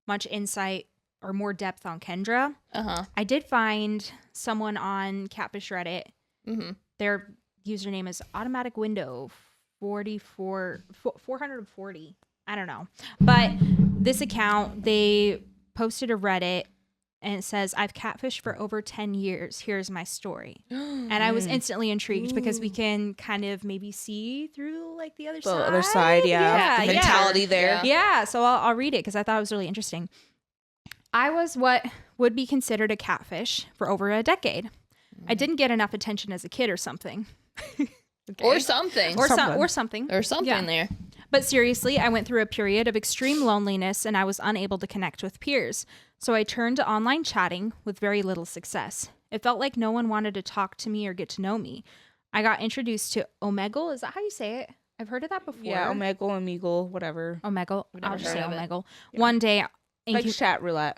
much insight or more depth on Kendra, Uh-huh. I did find someone on Catfish Reddit. Mm-hmm. Their username is automatic window 440. I don't know. But this account, they posted a Reddit and it says, I've catfished for over 10 years. Here's my story. And I was instantly intrigued because we can kind of maybe see through like the other The side. other side, yeah. The mentality there. Yeah. Yeah, so I'll read it because I thought it was really interesting. I was what would be considered a catfish for over a decade. I didn't get enough attention as a kid or something. Okay. Or something. Or something. something. Or something Yeah. there. But seriously, I went through a period of extreme loneliness and I was unable to connect with peers. So I turned to online chatting with very little success. It felt like no one wanted to talk to me or get to know me. I got introduced to Omegle. Is that how you say it? I've heard of that before. Yeah, Omegle and Meagle, whatever. Omegle. I've never I'll just say heard of it. Omegle. Yeah. One day. Like chat roulette.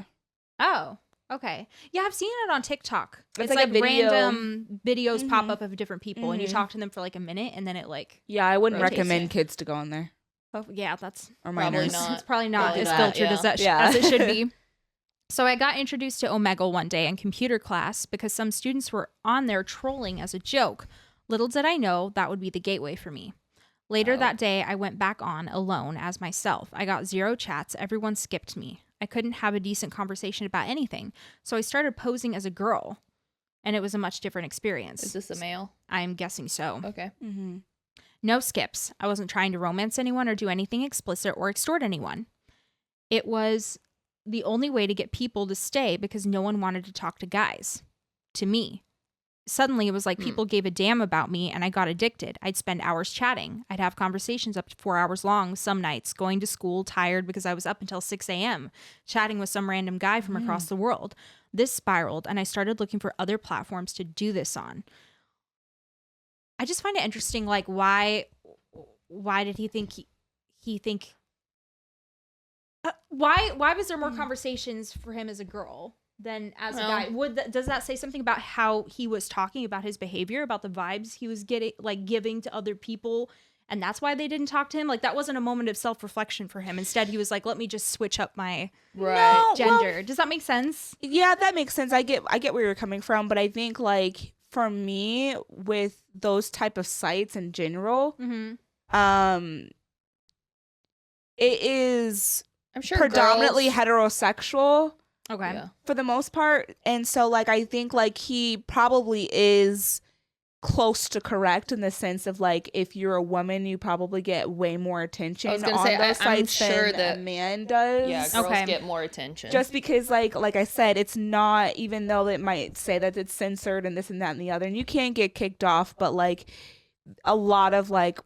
Oh, okay. Yeah, I've seen it on TikTok. It's It's like a like video. random videos pop Mhm. up of different people and you Mhm. talk to them for like a minute and then it like, Yeah, I wouldn't Rotates recommend it. kids to go on there. oh, yeah, that's Or Probably minors. not. it's probably not Probably as not, filtered yeah. as that Yeah. as it should be. So I got introduced to Omegle one day in computer class because some students were on there trolling as a joke. Little did I know that would be the gateway for me. Later Oh. that day, I went back on alone as myself. I got 0 chats. Everyone skipped me. I couldn't have a decent conversation about anything. So I started posing as a girl, and it was a much different experience. Is this a male? I'm guessing so. Okay. Mm-hmm. No skips. I wasn't trying to romance anyone or do anything explicit or extort anyone. It was the only way to get people to stay because no one wanted to talk to guys. To me. Suddenly, it was like people gave a damn about me and I got addicted. I'd spend hours chatting. I'd have conversations up to 4 hours long some nights, going to school tired because I was up until 6 a.m., chatting with some random guy from across the world. This spiraled and I started looking for other platforms to do this on. I just find it interesting, like, why did he think he think why was there more conversations for him as a girl than as Well- a guy? Does that say something about how he was talking about his behavior, about the vibes he was getting, like giving to other people, and that's why they didn't talk to him? Like, that wasn't a moment of self-reflection for him. Instead, he was like, let me just switch up my Right. gender. Does that make sense? Yeah, that makes sense. I get where you're coming from, but I think like for me with those type of sites in general, Mm-hmm. it is I'm sure predominantly girls, Okay. heterosexual Yeah. for the most part, and so like I think like he probably is close to correct in the sense of like if you're a woman you probably get way more attention I was gonna on say, those I'm sites sure than that- a man does. Yeah, girls Okay. get more attention. Just because like I said, it's not, even though it might say that it's censored and this and that and the other, and you can't get kicked off, but like a lot of like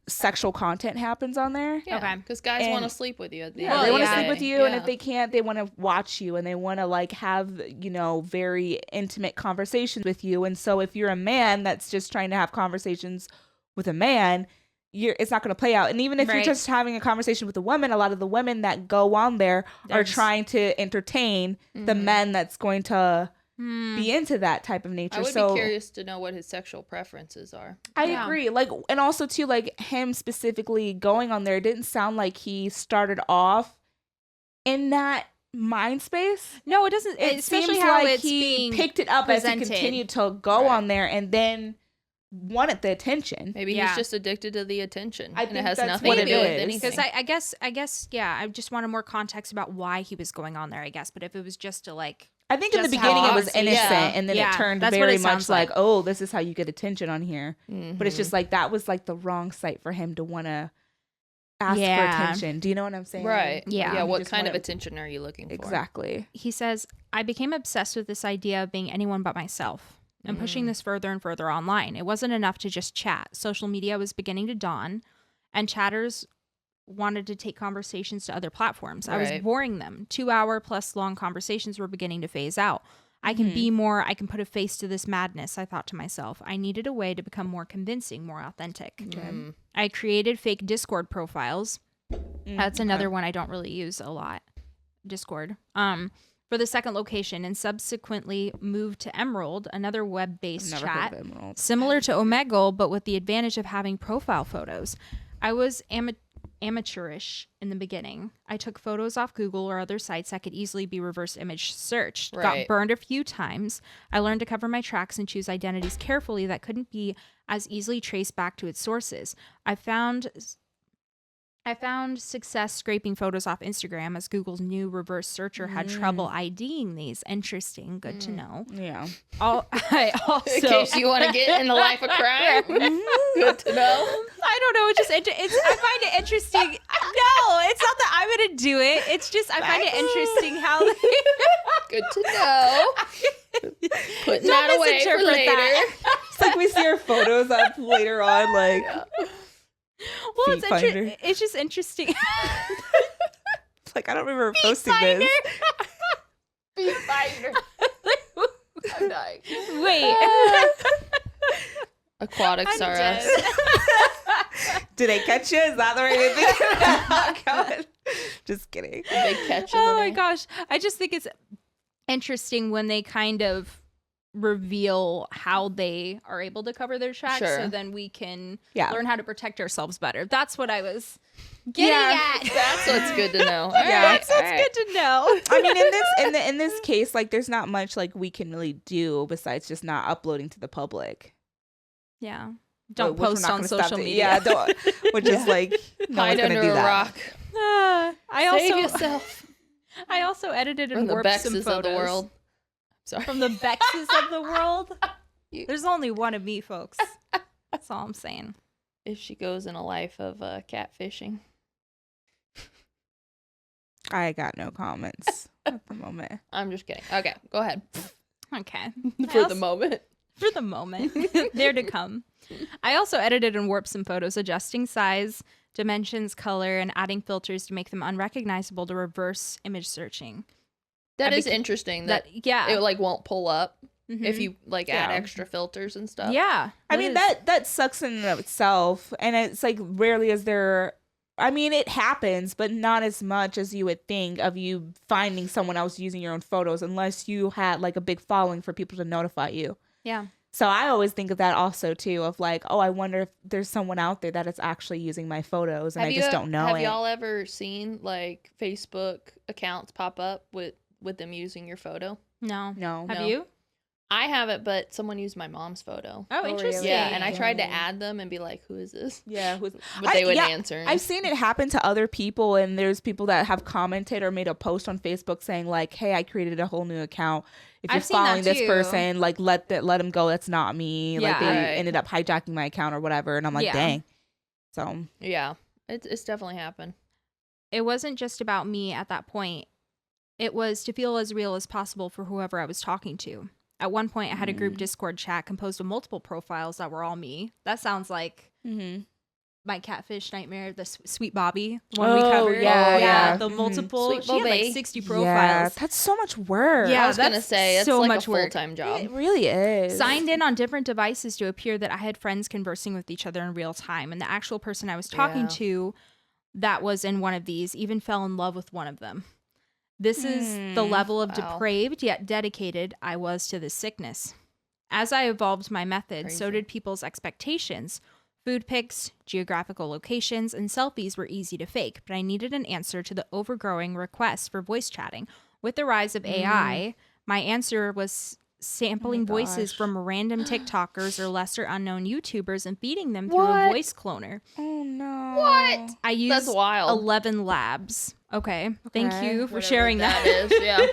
sexual content happens on there. yeah, Okay. because guys And- want to sleep with you at the Yeah, end they of want the to day. sleep with you, and Yeah. if they can't, they want to watch you, and they want to like have, you know, very intimate conversations with you. And so if you're a man that's just trying to have conversations with a man, it's not going to play out. And even if you're Right. just having a conversation with a woman, a lot of the women that go on there They're are just- trying to entertain the Mhm. men that's going to Hmm. be into that type of I nature. would So be curious to know what his sexual preferences are. I Yeah. agree. Like, and also too, like him specifically going on there, it didn't sound like he started off in that mind space. No, it doesn't. It Especially seems how like it's he being picked it up as he presented. continued to go Right. on there, and then wanted the attention. Maybe he's just addicted to the attention. I and think it has that's nothing what to it do with is. anything. Because I guess, yeah, I just wanted more context about why he was going on there, I guess. But if it was just to like, I think in the just beginning it talk, was innocent, yeah. and then Yeah, it turned that's what very it much sounds like. oh, this is how you get attention on here. Mm-hmm. But it's just like that was like the wrong site for him to want to ask for Yeah. attention. Do you know what I'm saying? Right. Yeah. Yeah. He What just kind of wanted- attention are you looking for? Exactly. he says, I became obsessed with this idea of being anyone but myself and pushing this further and further online. It wasn't enough to just chat. Social media was beginning to dawn, and chatters wanted to take conversations to other platforms. I was Right. boring them. 2-hour plus long conversations were beginning to phase out. I can be more, I can put a face to this madness, I thought to myself. I needed a way to become more convincing, more authentic. Mm. I created fake Discord profiles. That's another one I don't really use a lot. Discord. For the second location, and subsequently moved to Emerald, another web-based Never chat, heard of Emerald. similar to Omegle, but with the advantage of having profile photos. I was amateurish in the beginning. I took photos off Google or other sites that could easily be reverse image searched. Got Right. burned a few times. I learned to cover my tracks and choose identities carefully that couldn't be as easily traced back to its sources. I found success scraping photos off Instagram as Google's new reverse searcher had trouble IDing these. Interesting. Good to know. Yeah. I also In case you want to get in the life of crime. Good to know. I don't know. It's I find it interesting. No, it's not that I'm gonna do it. It's just I find it interesting how they Good to know. Putting Don't that away for misinterpret later. that. It's like we see our photos up later on, like Well, Feet finder. it's just interesting. it's like I don't remember posting this. Feet finder. I'm dying. Wait. Aquatics I'm are dead. us. Did they catch you? Is that the right way to think about it? God. Just kidding. Big catch in Oh the my name. gosh. I just think it's interesting when they kind of reveal how they are able to cover their tracks, Sure. so then we can Yeah. learn how to protect ourselves better. That's what I was getting at. That's what's good to know. Yeah. That's good to know. I mean, in this case, like, there's not much like we can really do besides just not uploading to the public. Yeah. Don't Which we're post not on gonna social stop media. Yeah, don't, which is like no Hide one's gonna under do a that. rock. Save yourself I also edited from and the warped Bexes some of photos. the world. Sorry. From the Bexes of the world. You- There's only one of me, folks. That's all I'm saying. If she goes in a life of catfishing. I got no comments at the moment. I'm just kidding. Okay, go ahead. Okay. For the moment. For the moment. There to come. I also edited and warped some photos, adjusting size, dimensions, color, and adding filters to make them unrecognizable to reverse image searching. That I is beca- interesting that yeah. it like won't pull up if Mhm. you like add Yeah. extra filters and stuff. Yeah. I mean, that sucks in and of itself, and it's like rarely is there. I mean, it happens, but not as much as you would think of you finding someone else using your own photos, unless you had like a big following for people to notify you. Yeah. So I always think of that also too, of like, oh, I wonder if there's someone out there that is actually using my photos, and I just don't know Have it. y'all ever seen like Facebook accounts pop up with them using your photo? No. No. Have No. you? I haven't, but someone used my mom's photo. Oh, really? interesting. Yeah, and I tried to Dang. add them and be like, "Who is this?" Yeah, But they wouldn't answer. I've seen it happen to other people, and there's people that have commented or made a post on Facebook saying like, "Hey, I created a whole new account. If you're I've seen that following this too. person, like let them go. That's not me." Like Yeah. they Right. ended up hijacking my account or whatever, and I'm like, Yeah. dang. So Yeah, it's definitely happened. It wasn't just about me at that point. It was to feel as real as possible for whoever I was talking to. At one point, I had a group Discord chat composed of multiple profiles that were all me. That sounds like my catfish nightmare, the Sweet Bobby, the one we Oh, covered. yeah. The Mhm. multiple. Sweet She had like Bobby. 60 yeah, profiles. that's so much work. Yeah, I was gonna that's say it's so like much a work. full time job. It really is. Signed in on different devices to appear that I had friends conversing with each other in real time. And the actual person I was talking Yeah. to that was in one of these even fell in love with one of them. This is the level of Wow. depraved yet dedicated I was to this sickness. As I evolved my method, so Crazy. did people's expectations. Food pics, geographical locations, and selfies were easy to fake, but I needed an answer to the overgrowing requests for voice chatting. With the rise of AI, my answer was sampling voices gosh. from random TikTokers or lesser unknown YouTubers and feeding them through What? a voice cloner. Oh no. What? I used That's wild. 11 labs. Okay. Thank you for Whatever sharing that. is, yeah.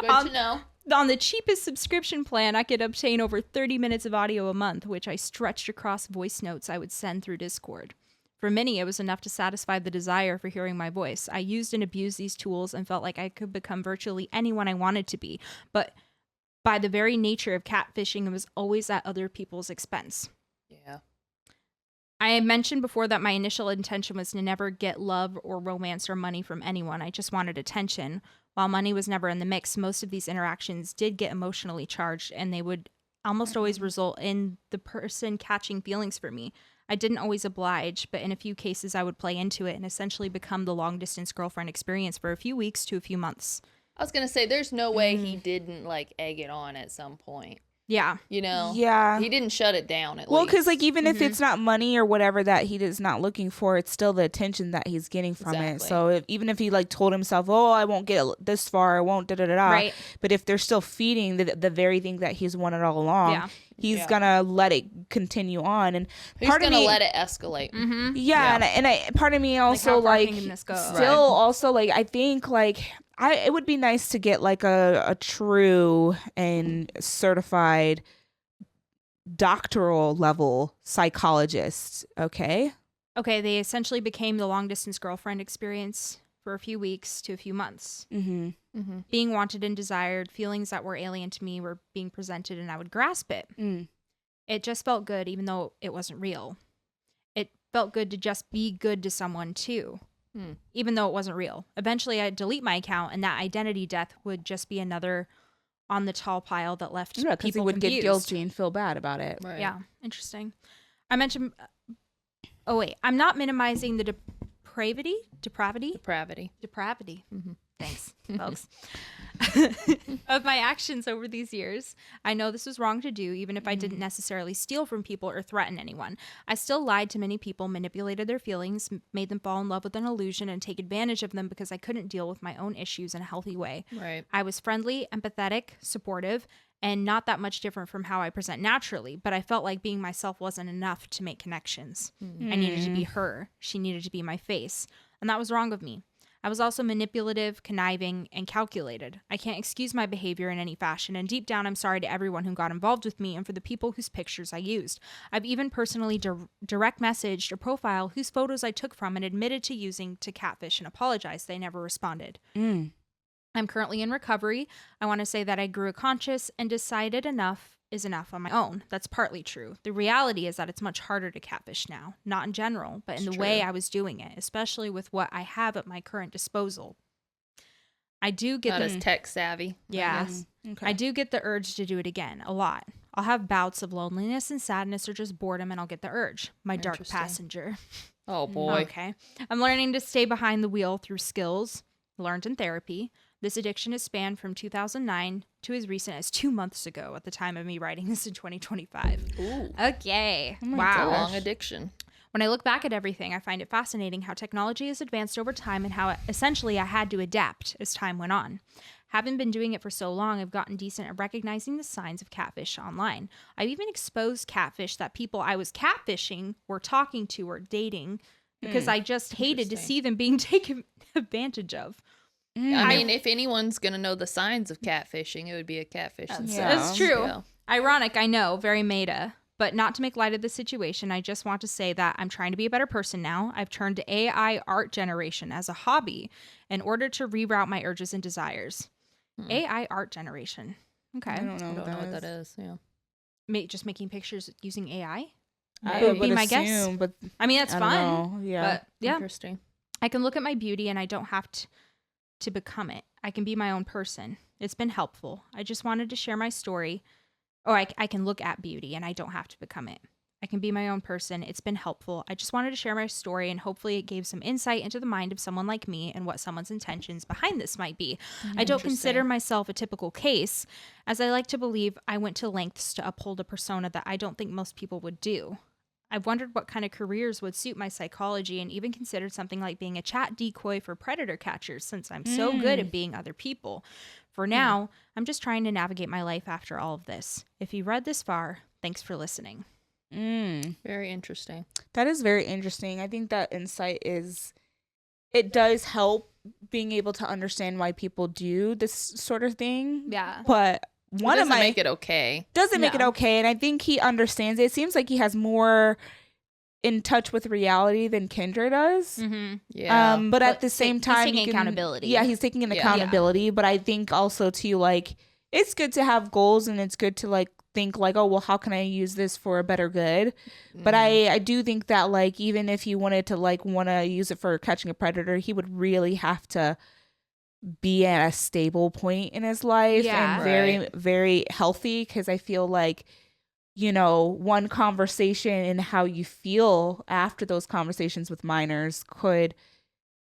Good to know. On the cheapest subscription plan, I could obtain over 30 minutes of audio a month, which I stretched across voice notes I would send through Discord. For many, it was enough to satisfy the desire for hearing my voice. I used and abused these tools and felt like I could become virtually anyone I wanted to be. But by the very nature of catfishing, it was always at other people's expense. Yeah. I had mentioned before that my initial intention was to never get love or romance or money from anyone. I just wanted attention. While money was never in the mix, most of these interactions did get emotionally charged, and they would almost always result in the person catching feelings for me. I didn't always oblige, but in a few cases I would play into it and essentially become the long-distance girlfriend experience for a few weeks to a few months. I was going to say, there's no way he didn't, like, egg it on at some point. Yeah. You know? Yeah. He didn't shut it down at Well, least. because like even if it's not money or whatever that he is not looking for, it's still the attention that he's getting from it. Exactly. So even if he like told himself, "Oh, I won't get this far, I won't da da da da," Right. but if they're still feeding the very thing that he's wanted all along, Yeah. he's gonna let it continue on. And He's part of going to me, let it escalate. yeah, and I part of me also how far like can this go? still Right. also like I think like it would be nice to get like a true and certified doctoral level psychologist. Okay, They essentially became the long-distance girlfriend experience for a few weeks to a few months. Being wanted and desired, feelings that were alien to me were being presented and I would grasp it. It just felt good even though it wasn't real. It felt good to just be good to someone too, even though it wasn't real. Eventually I'd delete my account and that identity death would just be another on the tall pile that left yeah, because he people would get confused. guilty and feel bad about it. Right. Yeah, interesting. I mentioned, I'm not minimizing the depravity. Thanks, folks. Of my actions over these years. I know this was wrong to do, even if I didn't necessarily steal from people or threaten anyone. I still lied to many people, manipulated their feelings, made them fall in love with an illusion, and take advantage of them because I couldn't deal with my own issues in a healthy way. Right. I was friendly, empathetic, supportive, and not that much different from how I present naturally, but I felt like being myself wasn't enough to make connections. I needed to be her. She needed to be my face. And that was wrong of me. I was also manipulative, conniving, and calculated. I can't excuse my behavior in any fashion, and deep down I'm sorry to everyone who got involved with me and for the people whose pictures I used. I've even personally direct messaged a profile whose photos I took from and admitted to using to catfish and apologized. They never responded. I'm currently in recovery. I want to say that I grew conscious and decided enough is enough on my own. That's partly true. The reality is that it's much harder to catfish now, not in general, but in the way I was doing it, especially with what I have at my current disposal. I do get Not as tech savvy. yeah, Okay. I do get the urge to do it again a lot. I'll have bouts of loneliness and sadness or just boredom and I'll get the urge. My dark Interesting. passenger. Oh, boy. Okay. I'm learning to stay behind the wheel through skills learned in therapy. This addiction has spanned from 2009 to as recent as 2 months ago at the time of me writing this in 2025. Ooh. Okay. It's a Wow. long addiction. When I look back at everything, I find it fascinating how technology has advanced over time and how essentially I had to adapt as time went on. Having been doing it for so long, I've gotten decent at recognizing the signs of catfish online. I've even exposed catfish that people I was catfishing were talking to or dating because I just hated to see them being taken advantage of. I mean, if anyone's going to know the signs of catfishing, it would be a catfish. That's true. Yeah. Ironic, I know, very meta. But not to make light of the situation, I just want to say that I'm trying to be a better person now. I've turned to AI art generation as a hobby in order to reroute my urges and desires. AI art generation. Okay. I don't know, I don't know what that is. Yeah. Just making pictures using AI? I would would be my assume, guess. but I mean, that's I don't fun. know. Yeah. But yeah, Interesting. I can look at my beauty and I don't have to become it. I can be my own person. It's been helpful. I just wanted to share my story. Or I can look at beauty and I don't have to become it. I can be my own person. It's been helpful. I just wanted to share my story and hopefully it gave some insight into the mind of someone like me and what someone's intentions behind this might be. I don't consider myself a typical case, as I like to believe I went to lengths to uphold a persona that I don't think most people would do. I've wondered what kind of careers would suit my psychology and even considered something like being a chat decoy for predator catchers since I'm so good at being other people. For now, I'm just trying to navigate my life after all of this. If you read this far, thanks for listening. Very interesting. That is very interesting. I think that insight it does help being able to understand why people do this sort of thing. Yeah. But one of my make it okay. Doesn't make it okay, and I think he understands it. It seems like he has more in touch with reality than Kendra does. Yeah. But at the same time, he's taking accountability. Yeah, he's taking an accountability. But I think also too, like, it's good to have goals, and it's good to like think like, oh well, how can I use this for a better good? But I do think that like even if he wanted to use it for catching a predator, he would really have to be at a stable point in his life and very, very healthy, because I feel like, you know, one conversation and how you feel after those conversations with minors could,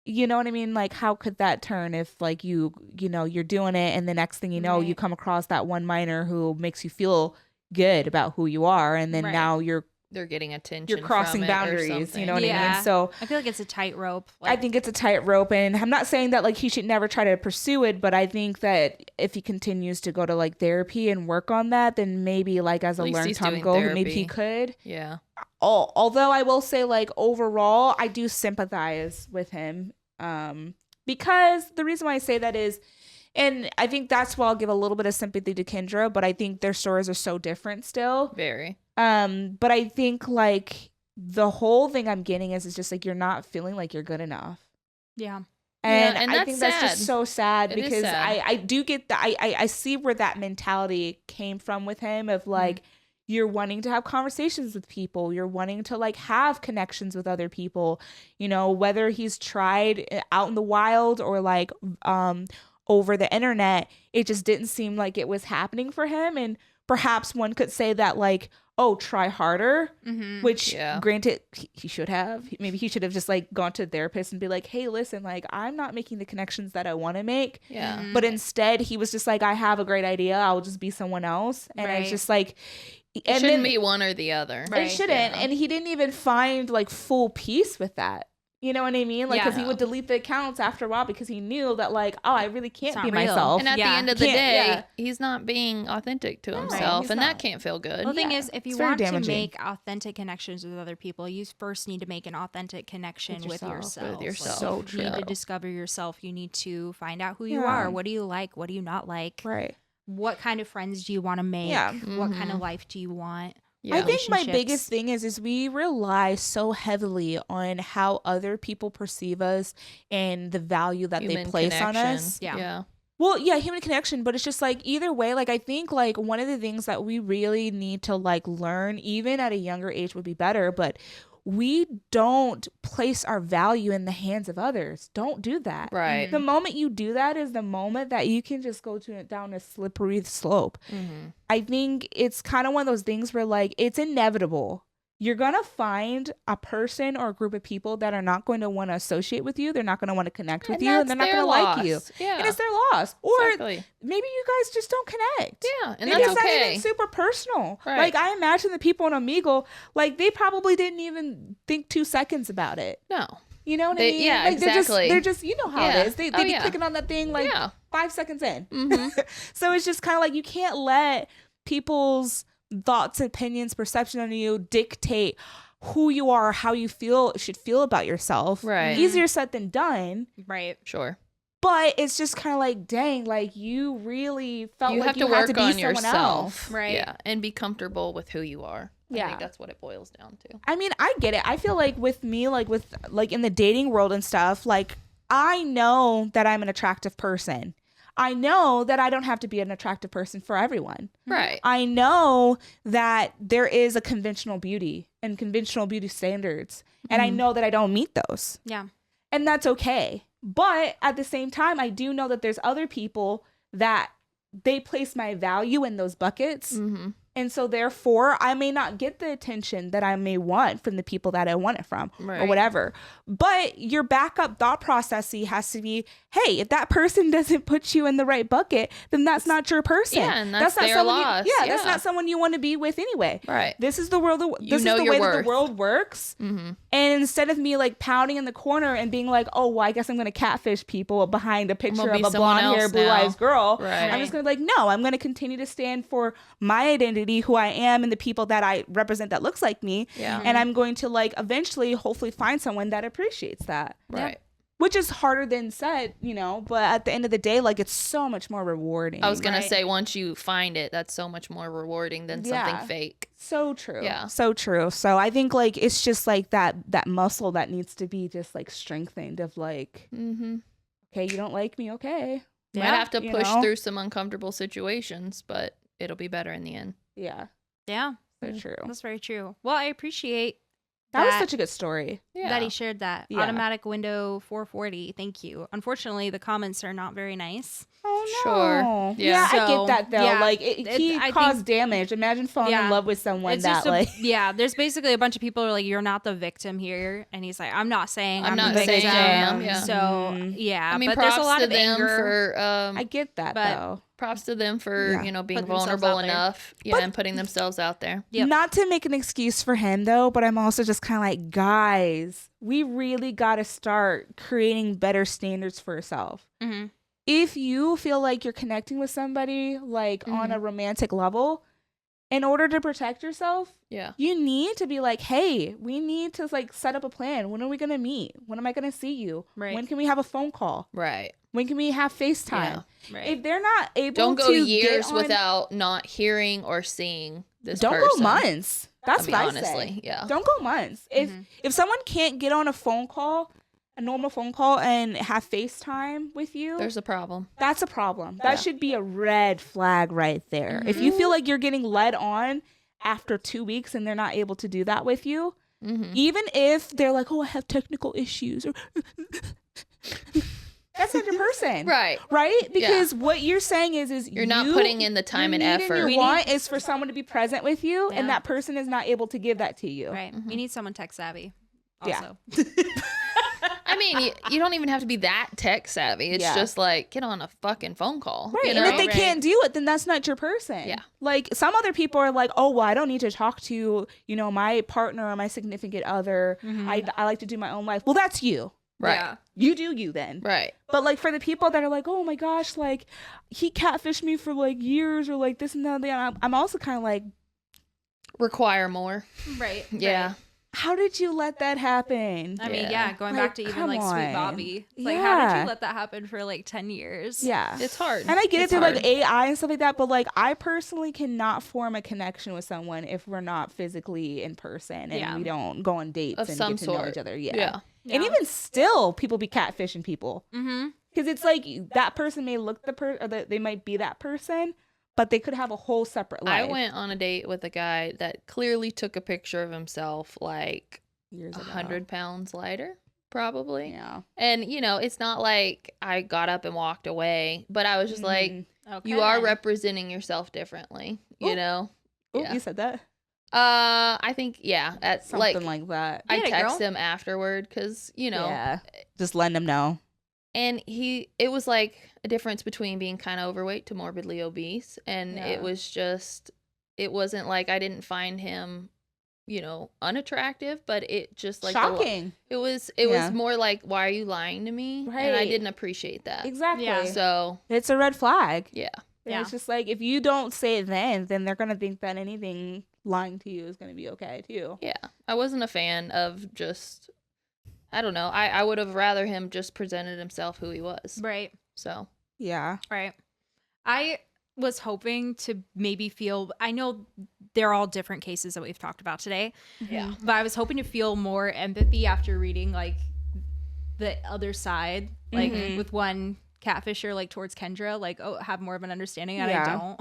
you know what I mean? Like, how could that turn if like you know, you're doing it and the next thing you know, you come across that one minor who makes you feel good about who you are, and then now they're getting attention. You're crossing boundaries, you know what I mean? So I feel like it's a tightrope. I think it's a tightrope, and I'm not saying that like he should never try to pursue it, but I think that if he continues to go to like therapy and work on that, then maybe like as a learned time goal, maybe he could. Yeah. Although I will say like overall, I do sympathize with him, because the reason why I say that is, and I think that's why I'll give a little bit of sympathy to Kendra, but I think their stories are so different still. Very. But I think like the whole thing I'm getting is just like you're not feeling like you're good enough. Yeah. And I think that's just so sad, because I do get that. I see where that mentality came from with him of like, you're wanting to have conversations with people. You're wanting to like have connections with other people, you know, whether he's tried out in the wild or like, over the internet, it just didn't seem like it was happening for him. And perhaps one could say that like, oh, try harder, which granted he should have. Maybe he should have just like gone to a therapist and be like, hey, listen, like I'm not making the connections that I want to make. Yeah. But instead he was just like, I have a great idea. I'll just be someone else. And it's just like, it shouldn't be one or the other. It shouldn't. And he didn't even find like full peace with that. You know what I mean? Like, because he would delete the accounts after a while because he knew that, like, oh, I really can't be myself. And at the end of the day, he's not being authentic to himself, and that can't feel good. Well, the thing is, if you want to make authentic connections with other people, you first need to make an authentic connection with yourself. So true. You need to discover yourself. You need to find out who you are. What do you like? What do you not like? Right. What kind of friends do you want to make? Yeah. What kind of life do you want? I think my biggest thing is we rely so heavily on how other people perceive us and the value that they place on us. Yeah. Well, yeah, human connection, but it's just like either way, like I think like one of the things that we really need to like learn even at a younger age would be better, but we don't place our value in the hands of others. Don't do that. Right. The moment you do that is the moment that you can just go down a slippery slope. I think it's kind of one of those things where like it's inevitable. You're going to find a person or a group of people that are not going to want to associate with you. They're not going to want to connect with you, and they're not going to like you. Yeah. And it's their loss. Or maybe you guys just don't connect. Yeah, and maybe that's it's okay. not even super personal. Right. Like I imagine the people in Omegle, like they probably didn't even think 2 seconds about it. No. You know what I mean? Yeah, like, exactly. They're just, you know how it is. They be clicking on that thing like 5 seconds in. So it's just kind of like you can't let people's thoughts, opinions, perception on you dictate who you are, how you should feel about yourself. Right. Easier said than done. Right. Sure. But it's just kind of like, dang, like you really felt you like have you to had work to be on someone yourself. else. Right. Yeah. And be comfortable with who you are. Yeah. I think that's what it boils down to. I mean, I get it. I feel like with me, like with like in the dating world and stuff, like I know that I'm an attractive person. I know that I don't have to be an attractive person for everyone. Right. I know that there is a conventional beauty and conventional beauty standards. And I know that I don't meet those. Yeah. And that's okay. But at the same time, I do know that there's other people that they place my value in those buckets. And so therefore, I may not get the attention that I may want from the people that I want it from or whatever. But your backup thought process has to be, hey, if that person doesn't put you in the right bucket, then that's not your person. Yeah, and that's not their someone loss. That's not someone you want to be with anyway. Right. This is the world. This is the way that the world works. Mm-hmm. And instead of me like pounding in the corner and being like, oh, well, I guess I'm going to catfish people behind a picture of a blonde hair, blue eyes girl. Right. I'm just going to be like, no, I'm going to continue to stand for my identity, who I am, and the people that I represent that looks like me. Yeah. And I'm going to like eventually hopefully find someone that appreciates that. Right. Which is harder than said, you know, but at the end of the day, like, it's so much more rewarding. I was going to say, once you find it, that's so much more rewarding than something fake. So true. Yeah. So true. So I think like it's just like that muscle that needs to be just like strengthened of like, okay, you don't like me. Okay. You might have to push through some uncomfortable situations, but it'll be better in the end. Yeah. Yeah. So true. That's very true. Well, I appreciate that was such a good story. Yeah. That he shared that. Yeah. Automatic window 440. Thank you. Unfortunately, the comments are not very nice. Oh, no. Sure. Yeah, So, I get that, though. yeah, like, he caused damage. Imagine falling in love with someone it's that, just there's basically a bunch of people who are like, you're not the victim here. And he's like, I'm not saying I'm not the victim. saying I am, yeah. So, yeah. I mean, but props there's a lot to of them anger. for, I get that, though. Props to them for, being Putting themselves vulnerable out there. enough and putting themselves out there. Yep. Not to make an excuse for him, though, but I'm also just kind of like, guys, we really got to start creating better standards for yourself. Mm-hmm. If you feel like you're connecting with somebody like on a romantic level, in order to protect yourself, you need to be like, hey, we need to like set up a plan. When are we going to meet? When am I going to see you? Right. When can we have a phone call? Right. When can we have FaceTime? Yeah. Right. If they're not able Don't to go years get on, without not hearing or seeing this don't person. go months. That's what I honestly, say. yeah. Don't go months. If someone can't get on a phone call, a normal phone call, and have FaceTime with you, There's a problem. that's a problem. That should be a red flag right there. If you feel like you're getting led on after 2 weeks and they're not able to do that with you, even if they're like, oh, I have technical issues, or that's not your person. Right. Because what you're saying is you're not putting in the time and effort. Your want is for someone to be present with you, and that person is not able to give that to you. Right. You need someone tech savvy. Also. Yeah. I mean, you don't even have to be that tech savvy. It's just like, get on a fucking phone call. Right. You know? And if they can't do it, then that's not your person. Yeah. Like some other people are like, oh, well, I don't need to talk to, my partner or my significant other. I like to do my own life. Well, that's you. Right. Yeah. You do you then. Right. But like for the people that are like, oh my gosh, like he catfished me for like years or like this and that, I'm also kind of like, require more. Right. Yeah. Right. how did you let that happen? I mean, going Like, back to even come like Sweet on. Bobby. It's like, how did you let that happen for like 10 years? Yeah. It's hard. And I get it It's through hard. like AI and stuff like that, but like I personally cannot form a connection with someone if we're not physically in person and we don't go on dates Of and some get to know sort. each other. Yeah. And even still, people be catfishing people. Mm-hmm. Because it's like that person may look or they might be that person, but they could have a whole separate life. I went on a date with a guy that clearly took a picture of himself like years ago. 100 pounds lighter, probably. Yeah. And, you know, it's not like I got up and walked away, but I was just like, Okay, you are then. representing yourself differently, you know? Oh, Yeah. you said that? I think, at Something like that. I Get it, text girl. him afterward because, you know, Yeah. Just letting them know. and it was like a difference between being kind of overweight to morbidly obese. And Yeah. it was just, it wasn't like I didn't find him, you know, unattractive, but it just like Shocking. it was Yeah. more like, why are you lying to me? And I Right. didn't appreciate that. Exactly. Yeah. So It's a red flag. yeah. And Yeah. It's just like if you don't say it then they're gonna think that anything lying to you is gonna be okay too. Yeah. I wasn't a fan of just, I don't know. I would have rather him just presented himself who he was. Right. So Yeah. Right. I was hoping to maybe feel, I know they're all different cases that we've talked about today. yeah. But I was hoping to feel more empathy after reading like the other side, like with one catfisher like towards Kendra, like have more of an understanding, and Yeah. I don't.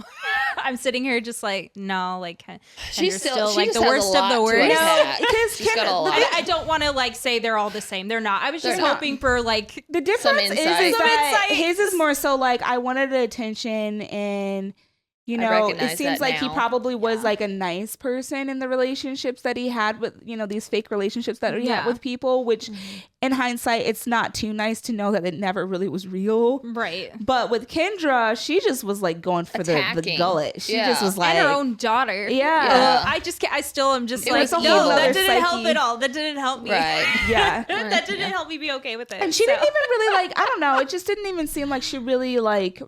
I'm sitting here just like no, like She's Kendra's still like just the has a worst of lot the to worst. unpack. because She's got a Kendra- lot. I don't want to like say they're all the same. They're not. I was just They're not. hoping for like The difference is insight. that Some insight. his is more so like I wanted attention and You I know, recognize it seems that like he now. probably was like a nice person in the relationships that he had with, you know, these fake relationships that he had with people, which in hindsight, it's not too nice to know that it never really was real. Right. But with Kendra, she just was like going for the gullet. She just was like. And her own daughter. Yeah. I still am just It like, was a no, whole that nother didn't help psyche. at all. That didn't help me. Right. Yeah. That didn't help me be okay with it. And she didn't even really like, I don't know, it just didn't even seem like she really like.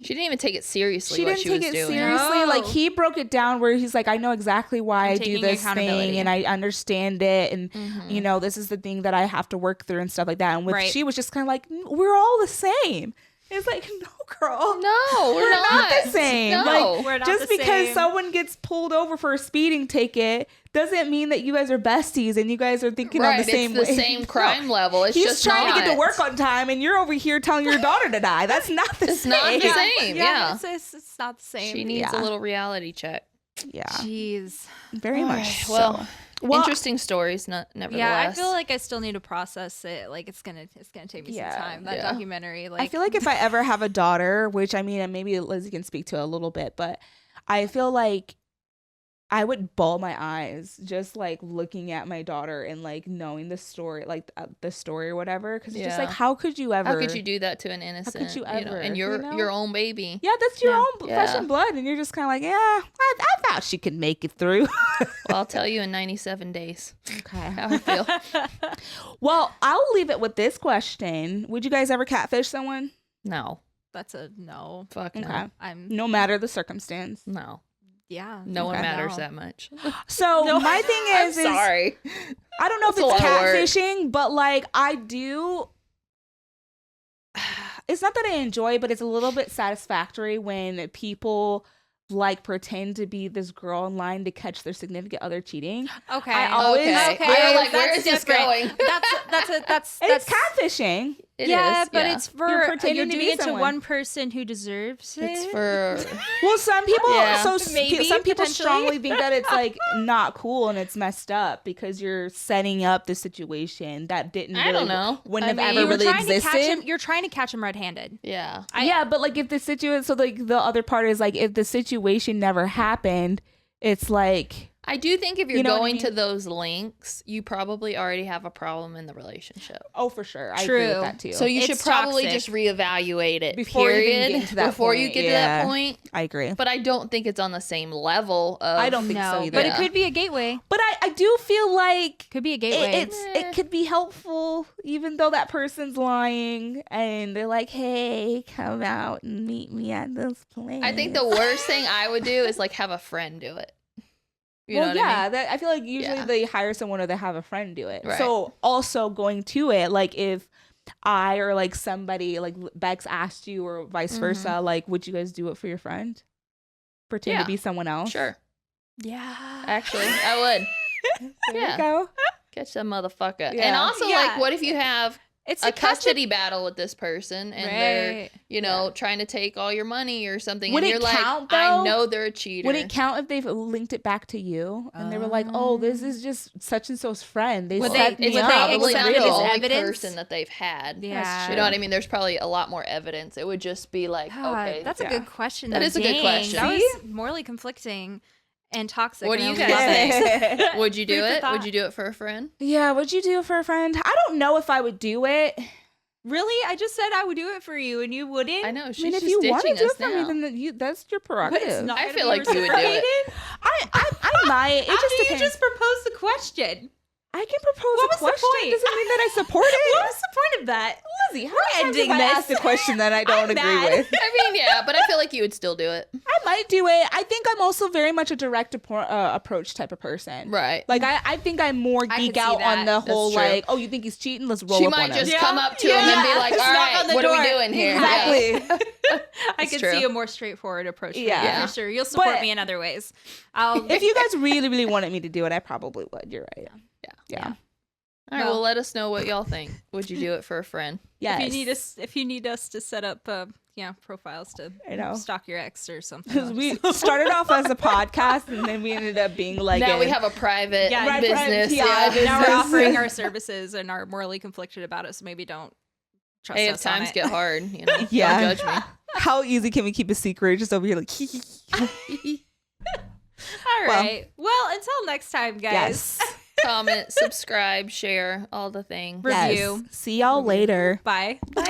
She didn't even take it seriously. She what didn't she take was it doing. seriously. No. Like he broke it down where he's like, I know exactly why I'm I do taking this accountability. thing and I understand it. And, you know, this is the thing that I have to work through and stuff like that. And with she was just kind of like, we're all the same. It's like, no, girl. No, we're not the same. No. Like, We're not just the because same. someone gets pulled over for a speeding ticket doesn't mean that you guys are besties and you guys are thinking on the same way. It's the same crime level. It's He's just trying not. to get to work on time and you're over here telling your daughter to die. That's not the It's same. not the same. Yeah. It's not the same. She needs a little reality check. Yeah. Jeez. Very much Well, so. interesting stories, nevertheless. Yeah, I feel like I still need to process it. Like it's gonna take me some time. That Yeah. documentary. Like I feel like if I ever have a daughter, which I mean, and maybe Lizzie can speak to it a little bit, but I feel like I would bawl my eyes just like looking at my daughter and like knowing the story, like the story or whatever. Because it's just like, how could you ever? How could you do that to an innocent? How could you ever? And your own baby. Yeah, that's your own flesh and blood, and you're just kind of like, yeah, I thought she could make it through. Well, I'll tell you in 97 days. Okay. How I feel. Well, I'll leave it with this question: would you guys ever catfish someone? No. that's a no. Fuck no. Okay. I'm No matter the circumstance. No. yeah. No one Okay. matters No. that much. So my thing is, Sorry. I don't know if That's a it's lot of work. catfishing, but like I do. It's not that I enjoy, but it's a little bit satisfactory when people like pretend to be this girl online to catch their significant other cheating. Okay. I always- Okay. Okay, We're like, that's where is this different. going? That's And it's catfishing. It yeah, is, but yeah. it's for You're pretending you're to doing be it to someone. one person who deserves it. It's for Well, some people, Yeah. Maybe, some people potentially. strongly think that it's like not cool and it's messed up because you're setting up the situation that didn't. I really, don't know. Wouldn't I have mean, ever really trying to catch him. existed. You're trying to catch him red-handed. yeah. Yeah, but like if the situation, so like the other part is like if the situation never happened, it's like. I do think if you're You know what I going mean? to those links, you probably already have a problem in the relationship. Oh, for sure. I agree with True. that too. So you should It's probably toxic. just reevaluate it Before you even period, get to that before you point, get to yeah. that point. I agree. But I don't think it's on the same level of I don't think so No, either. but Yeah. it could be a gateway. But I do feel like Could be a gateway. it could be helpful, even though that person's lying and they're like, "Hey, come out and meet me at this place." I think the worst thing I would do is like have a friend do it. You know what I mean? I feel like usually Yeah. they hire someone or they have a friend do it. Right. So also going to it, like if I or like somebody like Bex asked you or vice versa, like would you guys do it for your friend? Pretend Yeah. to be someone else. Sure. yeah. Actually, I would. There Yeah. you go. Catch that motherfucker. And Yeah. also, Yeah. like, what if you have It's a custody battle with this person and they're, Right. you know, trying to take all your money or something, Would and it you're like, count, I though? know they're a cheater. Would it count if they've linked it back to you and they were like, "Oh, this is just such and so's friend. They Would set they- me It's would they up. probably It's not accept it the as real." only evidence? person that they've had. Yeah. You know what I mean? There's probably a lot more evidence. It would just be like, God, okay, that's a good question. That though. is a good Dang, question. That See? was morally conflicting and toxic. What do and you I guys love it. think? Would you do Food for it? thought. Would you do it for a friend? Yeah, would you do it for a friend? I don't know if I would do it. Really? I just said I would do it for you, and you wouldn't. I know. She's I mean, if just you want to ditching do it us for me, now. then that's your But prerogative. it's not I gonna feel be like you would do it. reciprocated. I might. It How just do you depends. just propose the question? I can propose What a was the question. point? Doesn't mean that I support it. What was the point of that? Lizzie, how We're many times ending have I this. asked a question that I don't I'm agree mad. with? I mean, yeah, but I feel like you would still do it. I might do it. I think I'm also very much a direct approach type of person. Right. Like I think I'm more I geek could see out on that. the That's whole true. like, oh, you think he's cheating? Let's roll She up might on just him. come up to him and be like, all Just knock right, on the what are we door. doing here? Yeah. Exactly. I That's could true. see a more straightforward approach. Yeah. Yeah. For sure. You'll support But- me in other ways. I'll. If you guys really, really wanted me to do it, I probably would. You're right. Yeah. All right, Well- well, let us know what y'all think. Would you do it for a friend? Yes. If you need us to set up, profiles to I know. stalk your ex or something. Because we started off as a podcast and then we ended up being like Now we have a private Yeah, right, business. private Yeah. TI now we're business. offering our services and are morally conflicted about it, so maybe don't trust Hey, if us on times it. get hard, you know, Yeah. don't judge me. How easy can we keep a secret? Just over here like All right. Well, until next time, guys. yes. Comment, subscribe, share, all the things. Review. Yes. See y'all later. Bye. Bye.